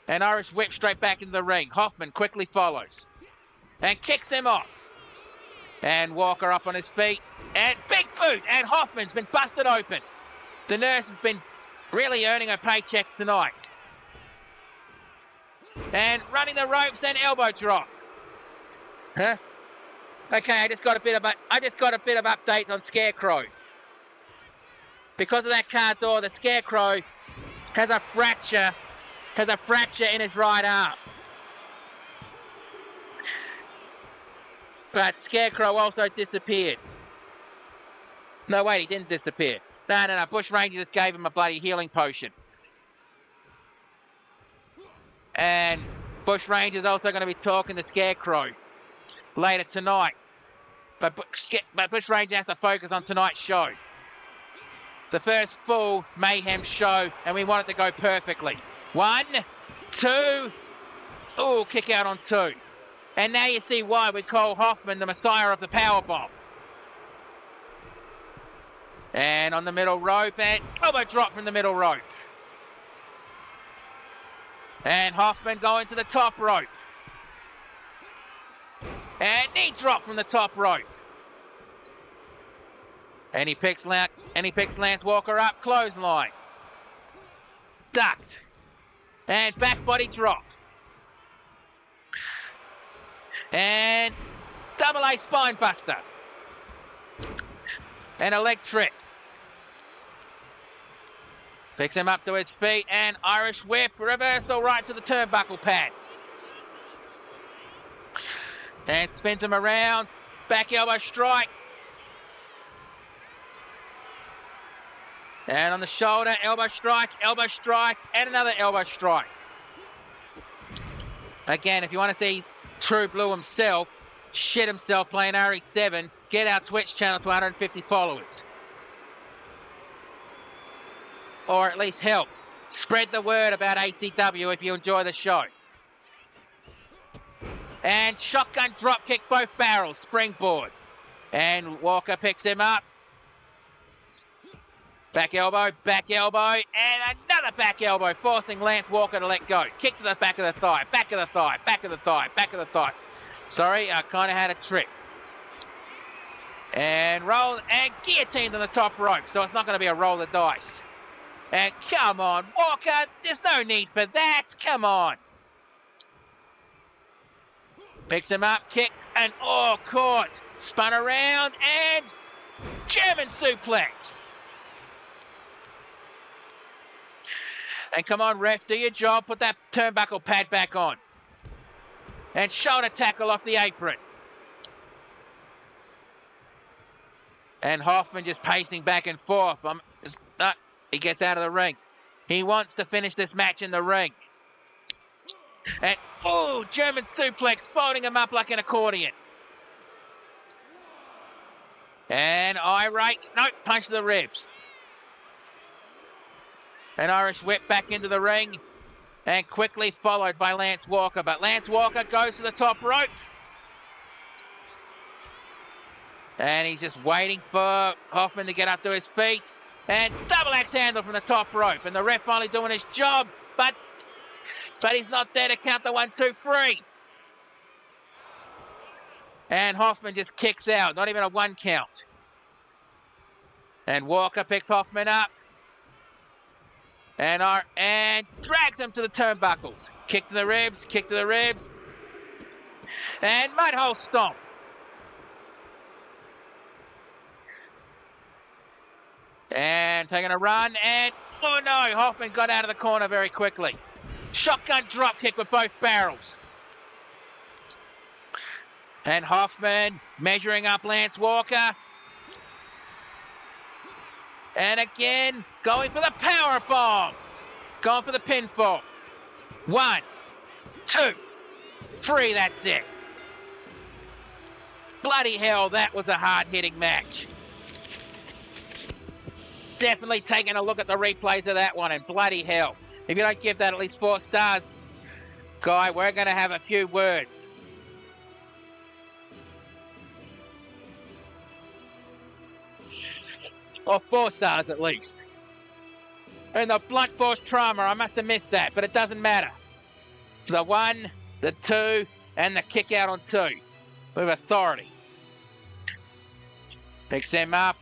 And Irish whip straight back into the ring. Hoffman quickly follows. And kicks him off. And Walker up on his feet. And big boot. And Hoffman's been busted open. The nurse has been really earning her paychecks tonight. And running the ropes and elbow drop. Huh? Okay, I just got a bit of update on Scarecrow. Because of that car door, the Scarecrow has a fracture in his right arm. But Scarecrow also disappeared. No, wait, he didn't disappear. No. Bush Ranger just gave him a bloody healing potion. And Bush Ranger's also going to be talking to Scarecrow later tonight. But Bush Ranger has to focus on tonight's show. The first full Mayhem show, and we want it to go perfectly. 1, 2. Ooh, kick out on 2. And now you see why we call Hoffman the Messiah of the Powerbomb. And on the middle rope, and elbow drop from the middle rope. And Hoffman going to the top rope. And knee drop from the top rope. And he picks Lance Walker up, clothesline. Ducked. And back body drop. And double A spine buster. And a leg trip. Picks him up to his feet and Irish whip, reversal right to the turnbuckle pad. And spins him around, back elbow strike. And on the shoulder, elbow strike, and another elbow strike. Again, if you want to see True Blue himself, shit himself playing RE7, get our Twitch channel to 150 followers. Or at least help. Spread the word about ACW if you enjoy the show. And shotgun drop kick both barrels, springboard. And Walker picks him up. Back elbow, and another back elbow, forcing Lance Walker to let go. Kick to the back of the thigh, back of the thigh, back of the thigh, back of the thigh. Sorry, I kind of had a trip. And roll, and guillotined on the top rope, so it's not going to be a roll of dice. And come on, Walker, there's no need for that, come on. Picks him up, kick, and caught. Spun around, and German suplex. And come on, ref, do your job. Put that turnbuckle pad back on. And shoulder tackle off the apron. And Hoffman just pacing back and forth. He gets out of the ring. He wants to finish this match in the ring. And, German suplex, folding him up like an accordion. And irate. Nope, punch to the ribs. An Irish whip back into the ring, and quickly followed by Lance Walker. But Lance Walker goes to the top rope. And he's just waiting for Hoffman to get up to his feet. And double axe handle from the top rope. And the ref finally doing his job, but he's not there to count the 1, 2, 3. And Hoffman just kicks out, not even a 1 count. And Walker picks Hoffman up. And drags him to the turnbuckles. Kick to the ribs. And mudhole stomp. And taking a run, and oh no, Hoffman got out of the corner very quickly. Shotgun drop kick with both barrels. And Hoffman measuring up Lance Walker. And again, going for the power bomb. Going for the pinfall. 1, 2, 3, that's it. Bloody hell, that was a hard-hitting match. Definitely taking a look at the replays of that one, and bloody hell. If you don't give that at least 4 stars, Guy, we're going to have a few words. Or 4 stars at least. And the blunt force trauma, I must have missed that, but it doesn't matter. The 1, the 2, and the kick out on 2 with authority. Picks him up.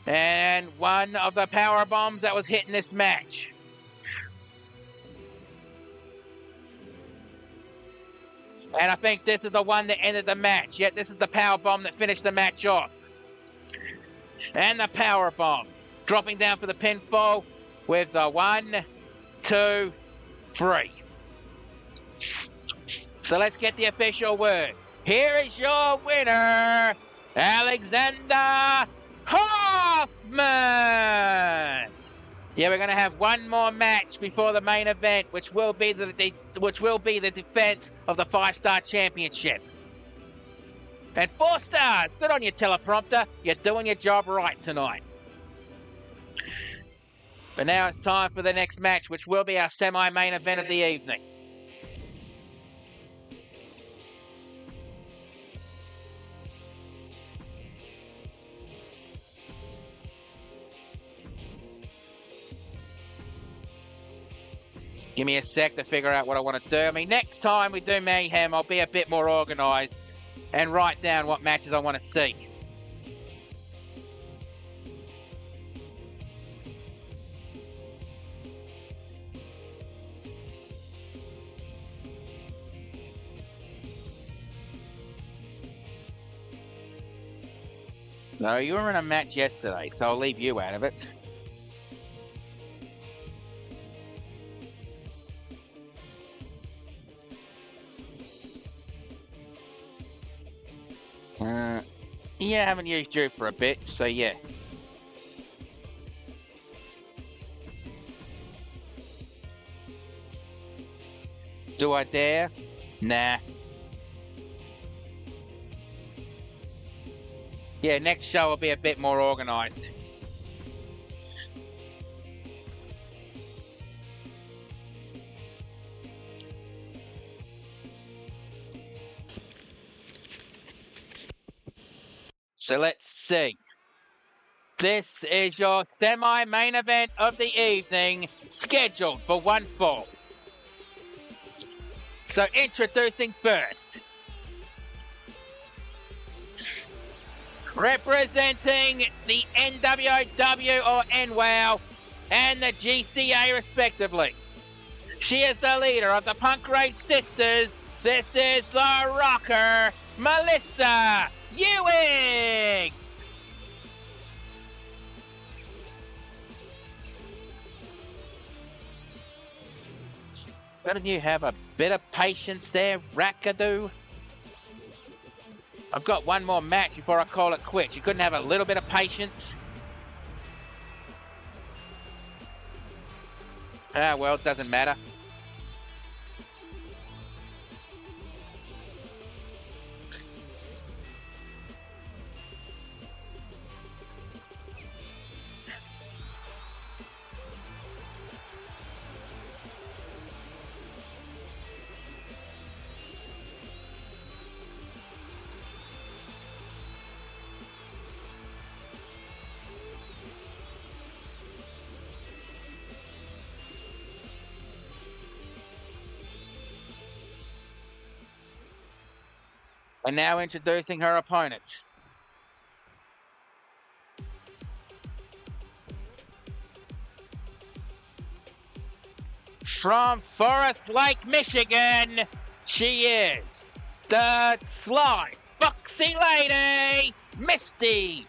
And one of the power bombs that was hit in this match. And I think this is the one that ended the match. Yet this is the power bomb that finished the match off. And the power bomb. Dropping down for the pinfall with the 1, 2, 3. So let's get the official word. Here is your winner, Alexander Hoffman! Yeah, we're going to have one more match before the main event, which will be the defense of the 5-star championship. And 4 stars. Good on you, teleprompter. You're doing your job right tonight. But now it's time for the next match, which will be our semi-main event of the evening. Give me a sec to figure out what I want to do. I mean, next time we do Mayhem, I'll be a bit more organised and write down what matches I want to see. No, you were in a match yesterday, so I'll leave you out of it. Yeah, I haven't used you for a bit, so yeah. Do I dare? Nah. Yeah, next show will be a bit more organised. So let's see. This is your semi-main event of the evening, scheduled for one fall. So introducing first, representing the NWOW or NWOW and the GCA respectively. She is the leader of the Punk Rage Sisters. This is the rocker, Melissa Ewing. Couldn't you have a bit of patience there, Rackadoo? I've got one more match before I call it quits. You couldn't have a little bit of patience? Ah, well, it doesn't matter. And now introducing her opponent. From Forest Lake, Michigan, she is the sly, foxy lady, Misty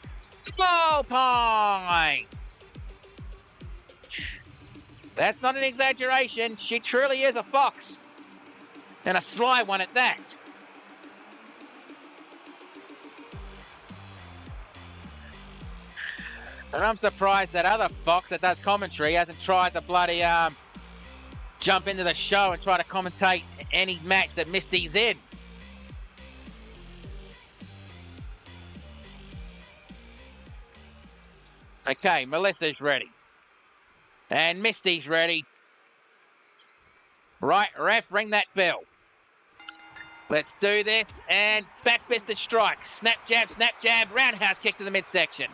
Ballpine. That's not an exaggeration. She truly is a fox. And a sly one at that. And I'm surprised that other fox that does commentary hasn't tried to bloody jump into the show and try to commentate any match that Misty's in. Okay, Melissa's ready. And Misty's ready. Right, ref, ring that bell. Let's do this. And back-fisted strike. Snap jab, roundhouse kick to the midsection.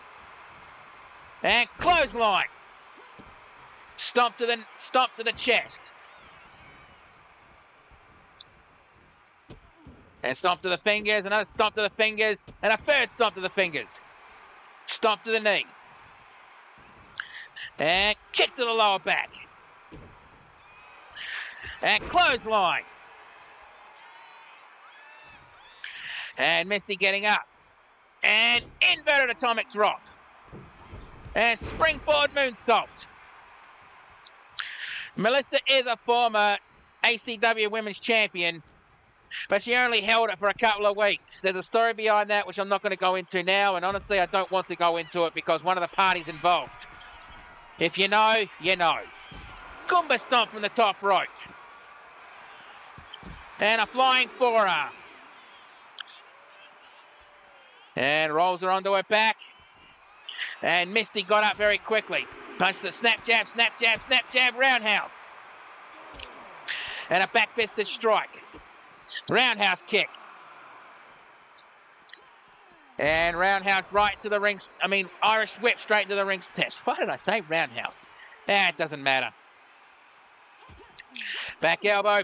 And clothesline. Stomp to the chest. And stomp to the fingers, another stomp to the fingers, and a third stomp to the fingers. Stomp to the knee. And kick to the lower back. And clothesline. And Misty getting up. And inverted atomic drop. And springboard moonsault. Melissa is a former ACW Women's Champion, but she only held it for a couple of weeks. There's a story behind that which I'm not going to go into now, and honestly I don't want to go into it because one of the parties involved. If you know, you know. Goomba stomp from the top rope. And a flying forearm. And rolls her onto her back. And Misty got up very quickly. Punched the snap jab, roundhouse. And a back-fisted strike. Roundhouse kick. And roundhouse right to the ring. Irish whip straight into the ring steps. Why did I say roundhouse? It doesn't matter. Back elbow,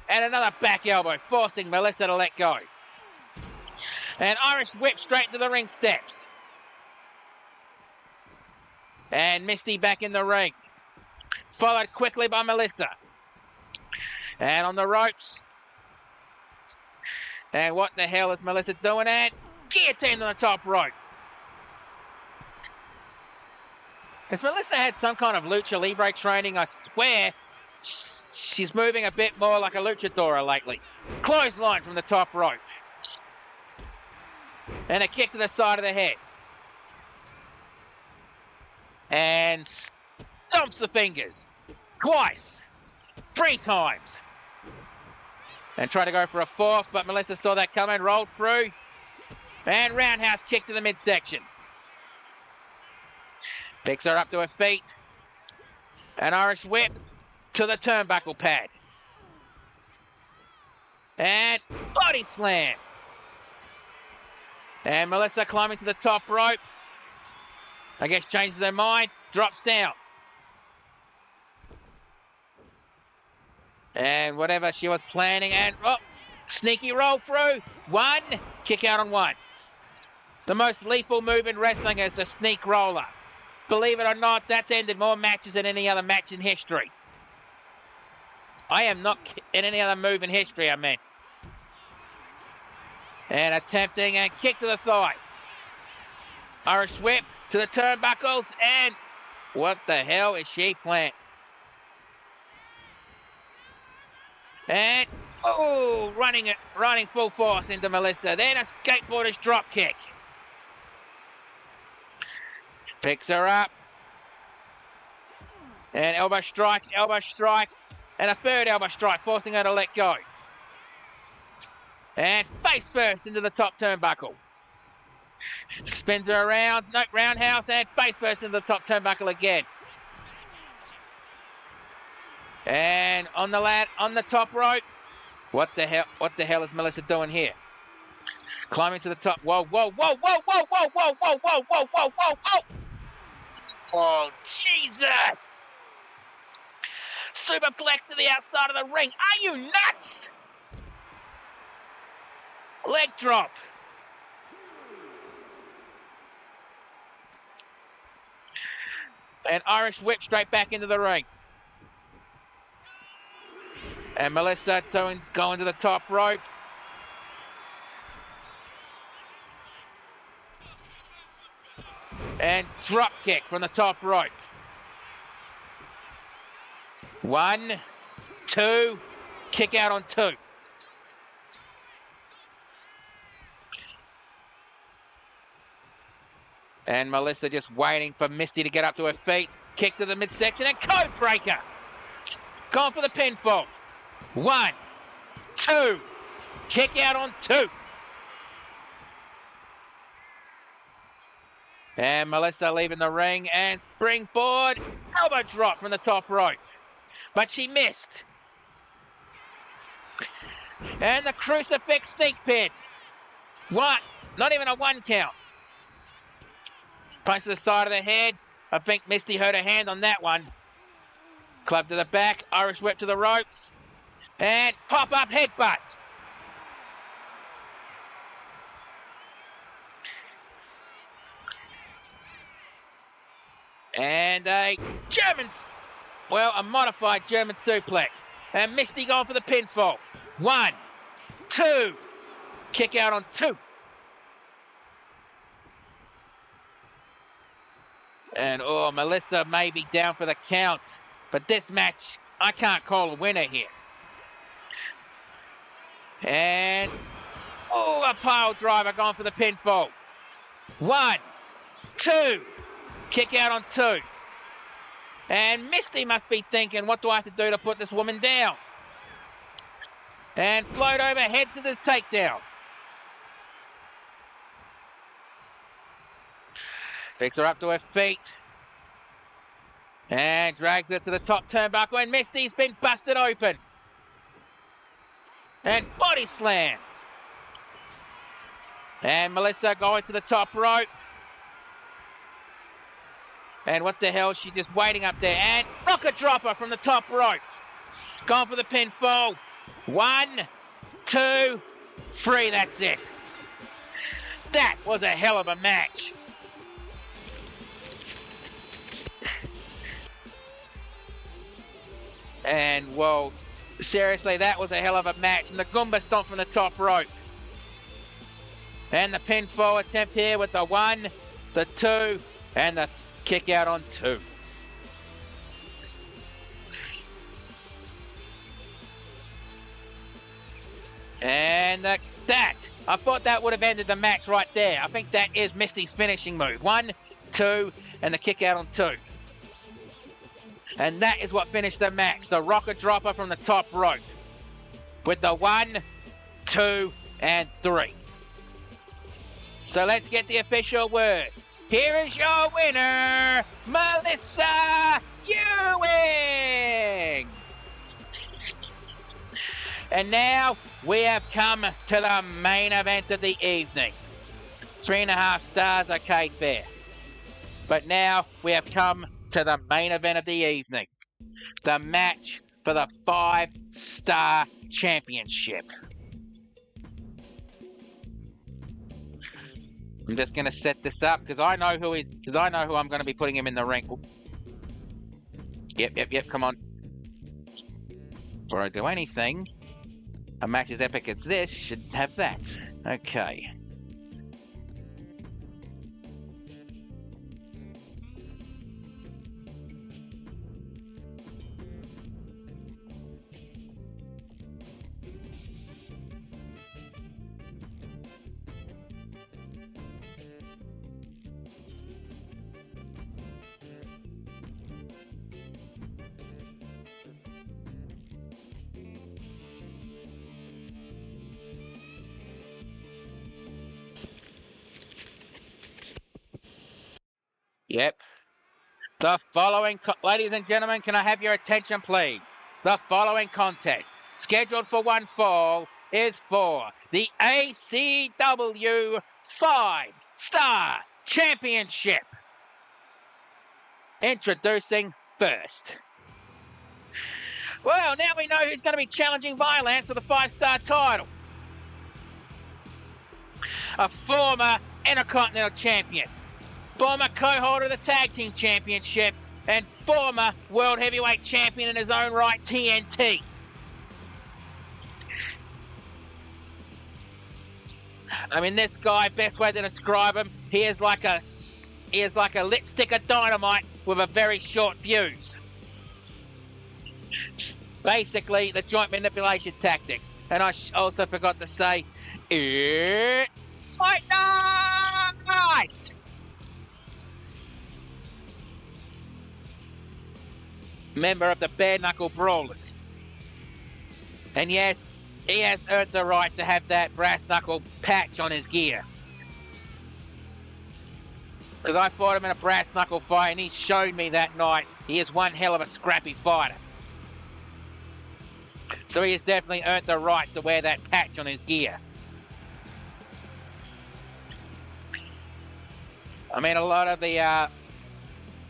and another back elbow, forcing Melissa to let go. And Irish whip straight into the ring steps. And Misty back in the ring. Followed quickly by Melissa. And on the ropes. And what the hell is Melissa doing? And guillotine on the top rope. Has Melissa had some kind of lucha libre training? I swear she's moving a bit more like a luchadora lately. Clothesline from the top rope. And a kick to the side of the head. And stomps the fingers. Twice. 3 times. And tried to go for a fourth, but Melissa saw that coming, rolled through. And roundhouse kick to the midsection. Picks her up to her feet. An Irish whip to the turnbuckle pad. And body slam. And Melissa climbing to the top rope. I guess changes her mind, drops down. And whatever she was planning, and sneaky roll through. One, kick out on one. The most lethal move in wrestling is the sneak roller. Believe it or not, that's ended more matches than any other match in history. I am not in any other move in history, I mean. And attempting and kick to the thigh. Irish whip to the turnbuckles, and what the hell is she planning? And, running full force into Melissa. Then a skateboarder's drop kick. Picks her up. And elbow strike, and a third elbow strike, forcing her to let go. And face first into the top turnbuckle. Spins her around, roundhouse, and face first into the top turnbuckle again. And on the top rope. What the hell is Melissa doing here? Climbing to the top. Whoa. Oh, Jesus! Superplex to the outside of the ring. Are you nuts? Leg drop. And Irish whip straight back into the ring. And Melissa going to the top rope. And drop kick from the top rope. 1, 2, kick out on 2. And Melissa just waiting for Misty to get up to her feet. Kick to the midsection and code breaker. Going for the pinfall. 1, 2, kick out on 2. And Melissa leaving the ring and springboard elbow drop from the top rope. But she missed. And the crucifix sneak pin. What? Not even a 1 count. Punch to the side of the head. I think Misty hurt her hand on that one. Club to the back. Irish whip to the ropes. And pop-up headbutt. And a modified German suplex. And Misty going for the pinfall. 1, 2, kick out on 2. And Melissa may be down for the count, but this match, I can't call a winner here. And, a pile driver going for the pinfall. 1, 2, kick out on 2. And Misty must be thinking, what do I have to do to put this woman down? And float over, head to this takedown. Picks her up to her feet. And drags her to the top turnbuckle. And Misty's been busted open. And body slam. And Melissa going to the top rope. And what the hell? She's just waiting up there. And rocket dropper from the top rope. Going for the pinfall. 1, 2, 3. That's it. That was a hell of a match. And, seriously, that was a hell of a match. And the Goomba stomp from the top rope. And the pinfall attempt here with the 1, the 2, and the kick out on 2. And I thought that would have ended the match right there. I think that is Misty's finishing move. 1, 2, and the kick out on 2. And that is what finished the match. The rocket dropper from the top rope. with the 1, 2, and 3. So let's get the official word. Here is your winner, Melissa Ewing! And now we have come to the main event of the evening. 3.5 stars arcade fair. But now we have come to the main event of the evening. The match for the 5-star championship. I'm just going to set this up because I know who I'm going to be putting him in the ring. Yep, come on. Before I do anything, a match as epic as this should have that. Okay. Yep. The following, ladies and gentlemen, can I have your attention, please? The following contest, scheduled for one fall, is for the ACW 5-Star Championship. Introducing first. Well, now we know who's going to be challenging Violence for the 5-star title. A former Intercontinental Champion, former co-holder of the Tag Team Championship, and former World Heavyweight Champion in his own right, TNT. I mean, this guy, best way to describe him, he is like a lit stick of dynamite with a very short fuse. Basically, the joint manipulation tactics. And I also forgot to say, it's fight night! Member of the Bare Knuckle Brawlers. And yet, he has earned the right to have that brass knuckle patch on his gear. Because I fought him in a brass knuckle fight and he showed me that night he is one hell of a scrappy fighter. So he has definitely earned the right to wear that patch on his gear. I mean, a lot of the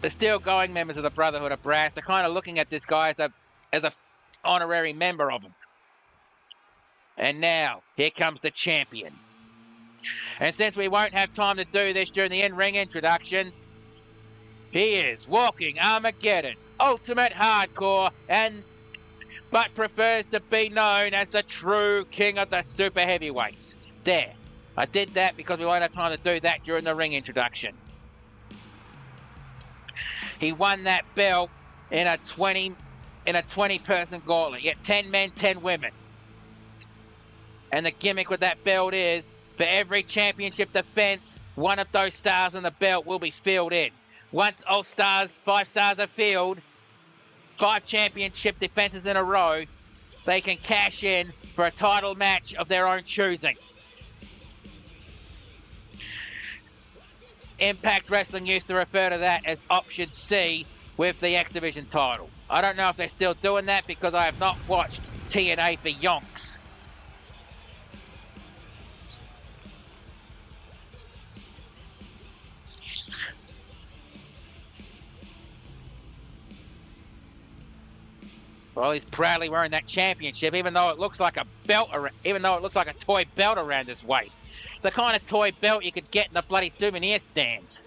still going members of the Brotherhood of Brass are kind of looking at this guy as a honorary member of them. And now, here comes the champion. And since we won't have time to do this during the in-ring introductions, he is walking Armageddon, Ultimate Hardcore, but prefers to be known as the true king of the super heavyweights. There. I did that because we won't have time to do that during the ring introduction. He won that belt in a 20-person gauntlet. Yet 10 men, 10 women. And the gimmick with that belt is, for every championship defense, one of those stars on the belt will be filled in. Once all stars, 5 stars are filled, 5 championship defenses in a row, they can cash in for a title match of their own choosing. Impact Wrestling used to refer to that as Option C with the X Division title. I don't know if they're still doing that because I have not watched TNA for yonks. Well, he's proudly wearing that championship, even though it looks like a toy belt around his waist. The kind of toy belt you could get in the bloody souvenir stands.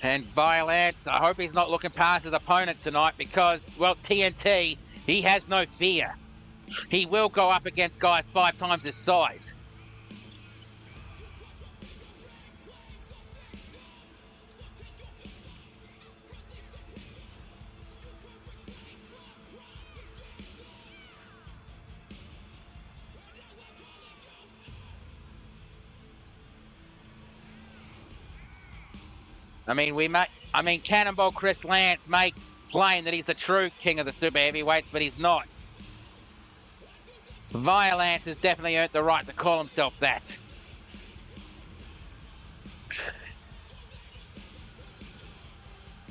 And Violence, I hope he's not looking past his opponent tonight because, well, TNT, he has no fear. He will go up against guys 5 times his size. Cannonball Chris Lance may claim that he's the true king of the super heavyweights, but he's not. Violence has definitely earned the right to call himself that.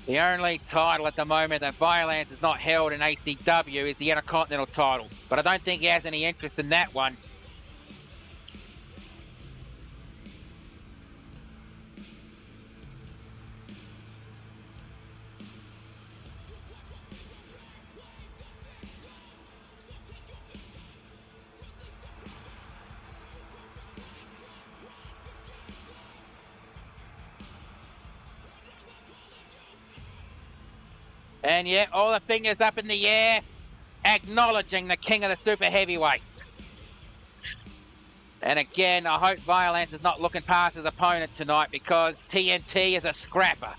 The only title at the moment that Violence is not held in ACW is the Intercontinental title, but I don't think he has any interest in that one. And yet, all the fingers up in the air, acknowledging the king of the super heavyweights. And again, I hope Violence is not looking past his opponent tonight because TNT is a scrapper.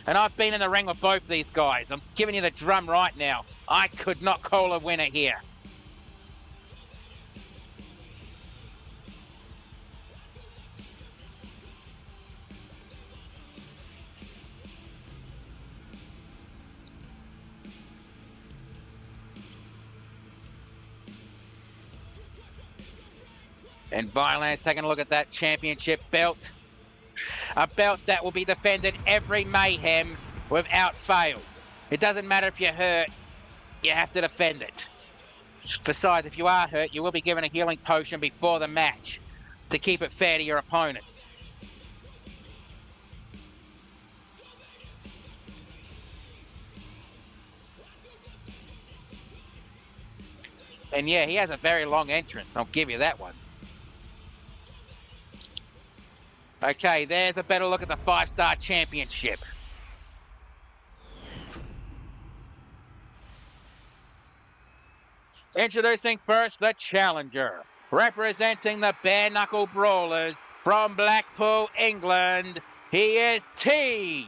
And I've been in the ring with both these guys. I'm giving you the drum right now. I could not call a winner here. And Violence taking a look at that championship belt. A belt that will be defended every Mayhem without fail. It doesn't matter if you're hurt, you have to defend it. Besides, if you are hurt, you will be given a healing potion before the match to keep it fair to your opponent. And yeah, he has a very long entrance, I'll give you that one. Okay, there's a better look at the 5-star championship. Introducing first the challenger, representing the Bare Knuckle Brawlers from Blackpool, England. He is TNT.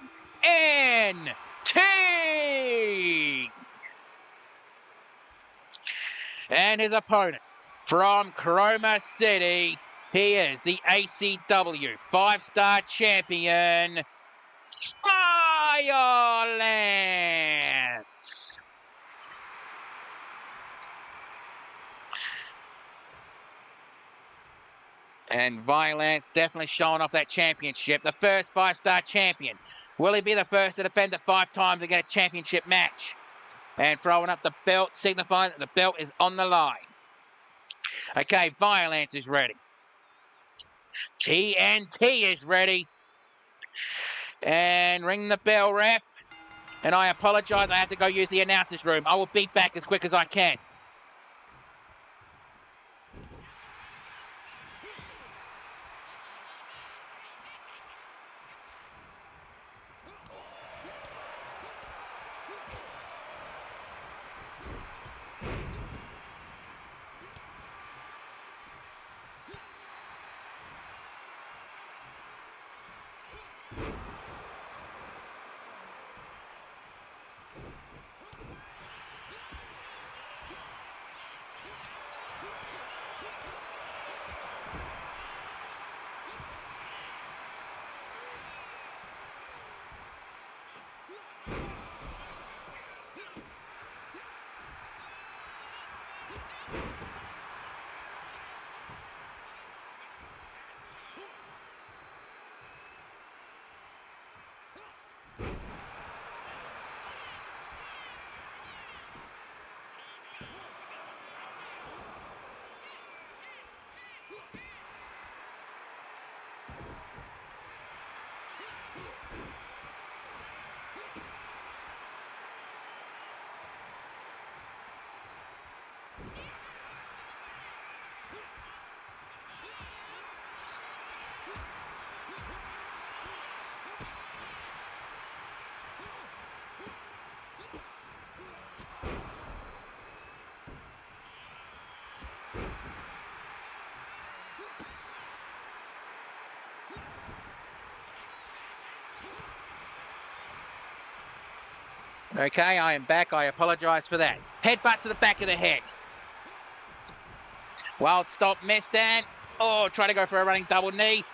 And his opponent from Chroma City, he is the ACW 5-star champion, Violence. And Violence definitely showing off that championship. The first 5-star champion. Will he be the first to defend it 5 times and get a championship match? And throwing up the belt, signifying that the belt is on the line. Okay, Violence is ready. TNT is ready. And ring the bell, ref. And I apologize, I have to go use the announcer's room. I will be back as quick as I can. Okay, I am back. I apologise for that. Headbutt to the back of the head. Wild stop, missed and... Oh, try to go for a running double knee.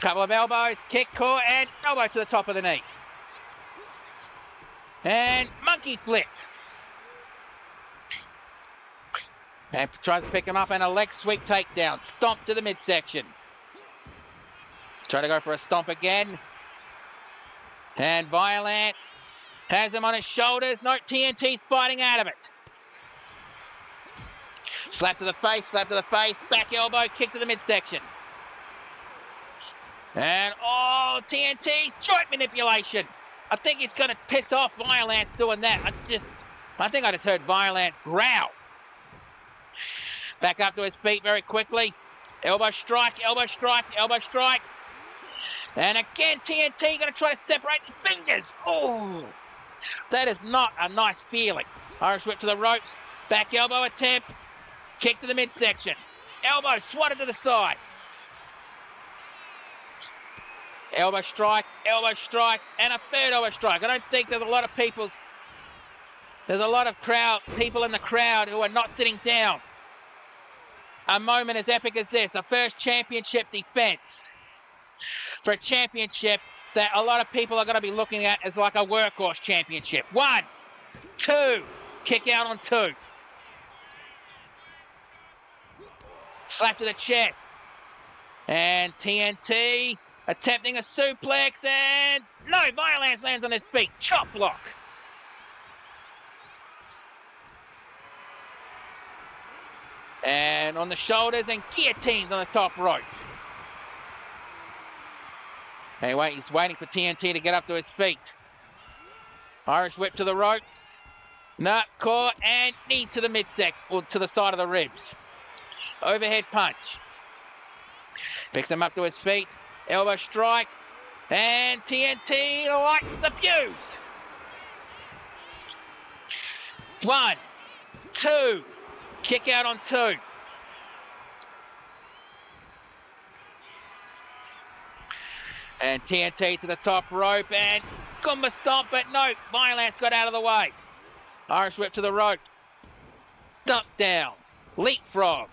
Couple of elbows, kick, core, and elbow to the top of the knee. And monkey flip. And tries to pick him up and a leg sweep takedown. Stomp to the midsection. Try to go for a stomp again. And Violence has him on his shoulders. No, TNT's fighting out of it. Slap to the face, back elbow, kick to the midsection. And, oh, TNT's joint manipulation. I think it's going to piss off Violence doing that. I think I just heard Violence growl. Back up to his feet very quickly. Elbow strike, elbow strike, elbow strike. And again, TNT going to try to separate the fingers. Oh, that is not a nice feeling. Irish whip to the ropes. Back elbow attempt. Kick to the midsection. Elbow swatted to the side. Elbow strike, and a third elbow strike. I don't think there's a lot of people in the crowd who are not sitting down. A moment as epic as this, a first championship defense. For a championship that a lot of people are going to be looking at as like a workhorse championship. 1, 2, kick out on 2. Slap to the chest. And TNT attempting a suplex and no, Violence lands on his feet. Chop block. And on the shoulders and guillotines on the top rope. Anyway, he's waiting for TNT to get up to his feet. Irish whip to the ropes. Nut, core, and knee to the midsection, or to the side of the ribs. Overhead punch. Picks him up to his feet. Elbow strike. And TNT lights the fuse. 1, 2. Kick out on 2. And TNT to the top rope and Gumba stomp, but no, Violence got out of the way. Irish whip to the ropes. Duck down. Leapfrog.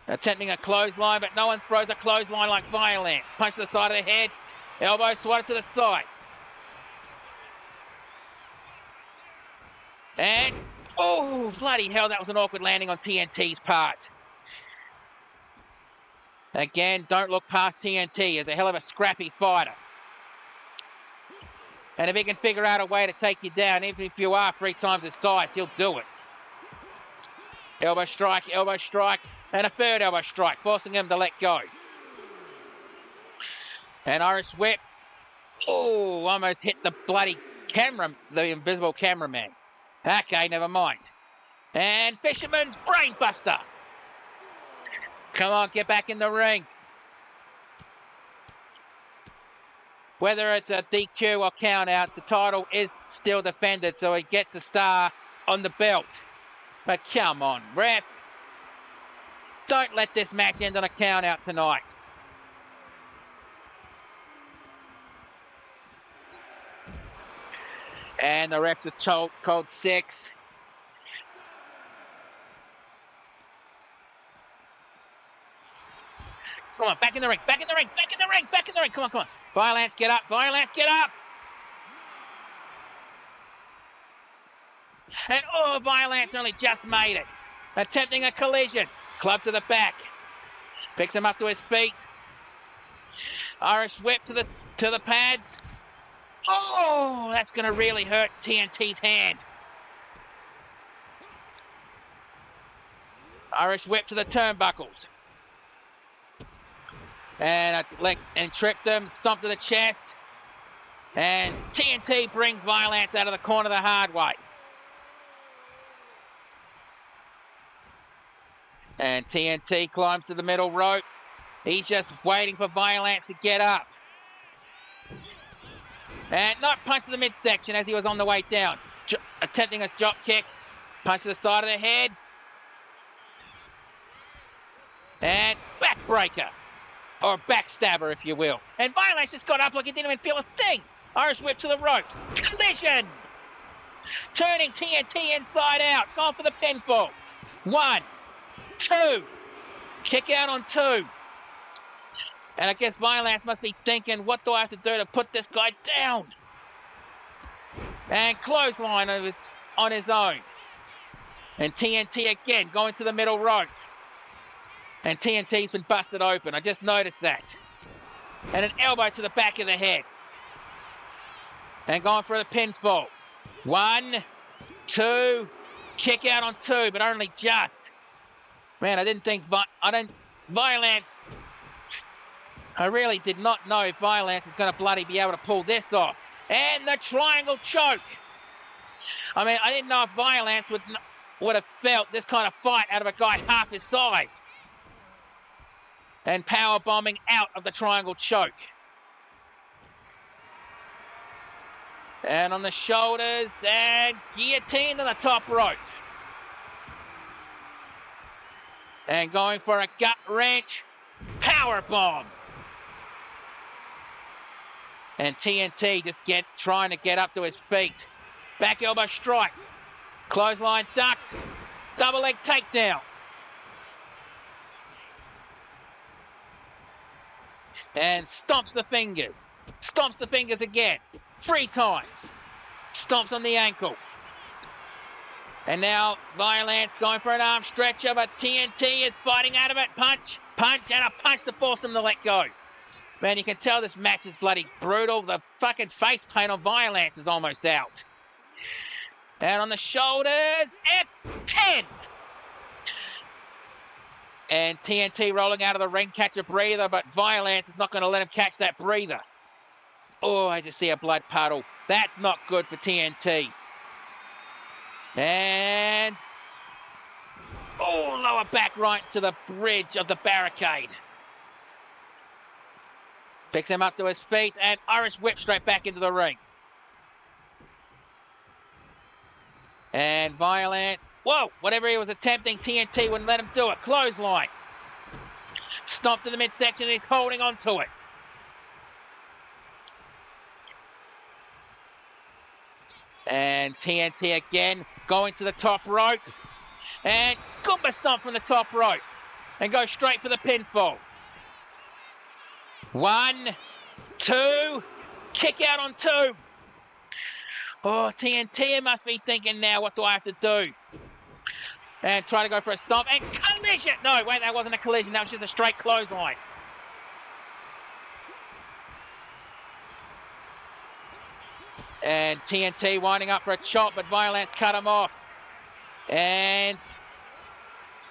Attempting a clothesline, but no one throws a clothesline like Violence. Punch to the side of the head. Elbow swatted to the side. And, oh, bloody hell, that was an awkward landing on TNT's part. Again, don't look past TNT. He's a hell of a scrappy fighter. And if he can figure out a way to take you down, even if you are 3 times his size, he'll do it. Elbow strike, and a third elbow strike, forcing him to let go. And Irish whip. Oh, almost hit the bloody camera, the invisible cameraman. Okay, never mind. And Fisherman's Brainbuster. Come on, get back in the ring. Whether it's a DQ or count out, the title is still defended, so he gets a star on the belt. But come on, ref. Don't let this match end on a count out tonight. And the ref just called 6. Come on, back in the ring. Come on. Violence, get up. And oh, Violence only just made it. Attempting a collision. Club to the back. Picks him up to his feet. Irish whip to the pads. Oh, that's going to really hurt TNT's hand. Irish whip to the turnbuckles. And tripped him, stomped to the chest. And TNT brings Violence out of the corner the hard way. And TNT climbs to the middle rope. He's just waiting for Violence to get up. And not punch to the midsection as he was on the way down. Attempting a drop kick. Punch to the side of the head. And backbreaker. Or backstabber, if you will. And Violence just got up like he didn't even feel a thing. Irish whip to the ropes. Collision! Turning TNT inside out. Going for the pinfall. 1, 2. Kick out on 2. And I guess Violence must be thinking, what do I have to do to put this guy down? And clothesline on his own. And TNT again going to the middle rope. And TNT's been busted open. I just noticed that. And an elbow to the back of the head. And going for the pinfall. 1, 2. Kick out on 2, but only just. Man, I didn't think... Violence... I really did not know if Violence is going to bloody be able to pull this off. And the triangle choke. I mean, I didn't know if Violence would have felt this kind of fight out of a guy half his size. And power bombing out of the triangle choke. And on the shoulders, and guillotine to the top rope. And going for a gut wrench, power bomb. And TNT just trying to get up to his feet. Back elbow strike. Clothesline ducked. Double leg takedown. And stomps the fingers. Stomps the fingers again. 3 times. Stomps on the ankle. And now Violence going for an arm stretcher, but TNT is fighting out of it. Punch, punch, and a punch to force him to let go. Man, you can tell this match is bloody brutal. The fucking face paint on Violence is almost out. And on the shoulders, F10. And TNT rolling out of the ring, catch a breather, but Violence is not going to let him catch that breather. Oh, I just see a blood puddle. That's not good for TNT. And... oh, lower back right to the bridge of the barricade. Picks him up to his feet and Irish whip straight back into the ring. And Violence, whoa, whatever he was attempting, TNT wouldn't let him do it. Clothesline. Stomp to the midsection and he's holding on to it. And TNT again going to the top rope. And Goomba stomp from the top rope. And go straight for the pinfall. 1, 2, kick out on 2. Oh, TNT must be thinking now, what do I have to do? And try to go for a stomp and collision. No, wait, that wasn't a collision. That was just a straight clothesline. And TNT winding up for a chop, but Violence cut him off. And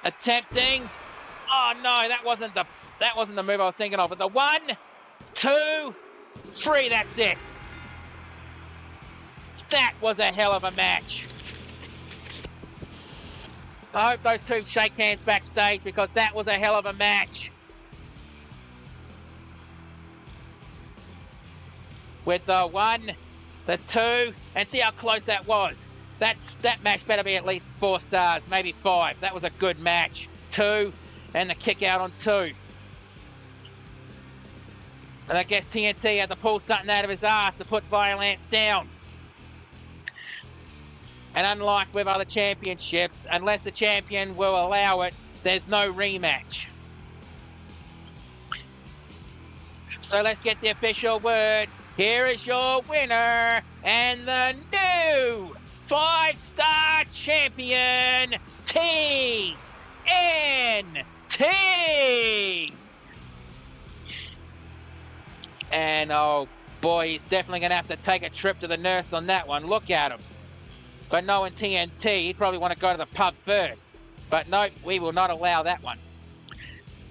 attempting. Oh no, that wasn't the move I was thinking of. But the 1, 2, 3, that's it. That was a hell of a match. I hope those two shake hands backstage because that was a hell of a match. With the 1, the 2, and see how close that was. That match better be at least 4 stars, maybe 5. That was a good match. 2, and the kick out on 2. And I guess TNT had to pull something out of his ass to put Violence down. And unlike with other championships, unless the champion will allow it, there's no rematch. So let's get the official word. Here is your winner and the new 5-star champion, TNT. And oh boy, he's definitely going to have to take a trip to the nurse on that one. Look at him. But knowing TNT, he'd probably want to go to the pub first. But nope, we will not allow that one.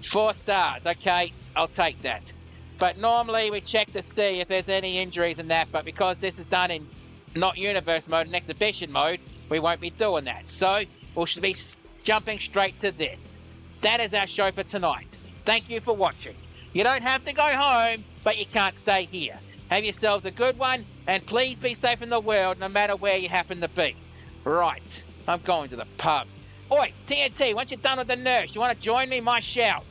4 stars, okay, I'll take that. But normally we check to see if there's any injuries in that, but because this is done in not universe mode and exhibition mode, we won't be doing that. So we should be jumping straight to this. That is our show for tonight. Thank you for watching. You don't have to go home, but you can't stay here. Have yourselves a good one, and please be safe in the world no matter where you happen to be. Right, I'm going to the pub. Oi, TNT, once you're done with the nurse, you want to join me? My shout.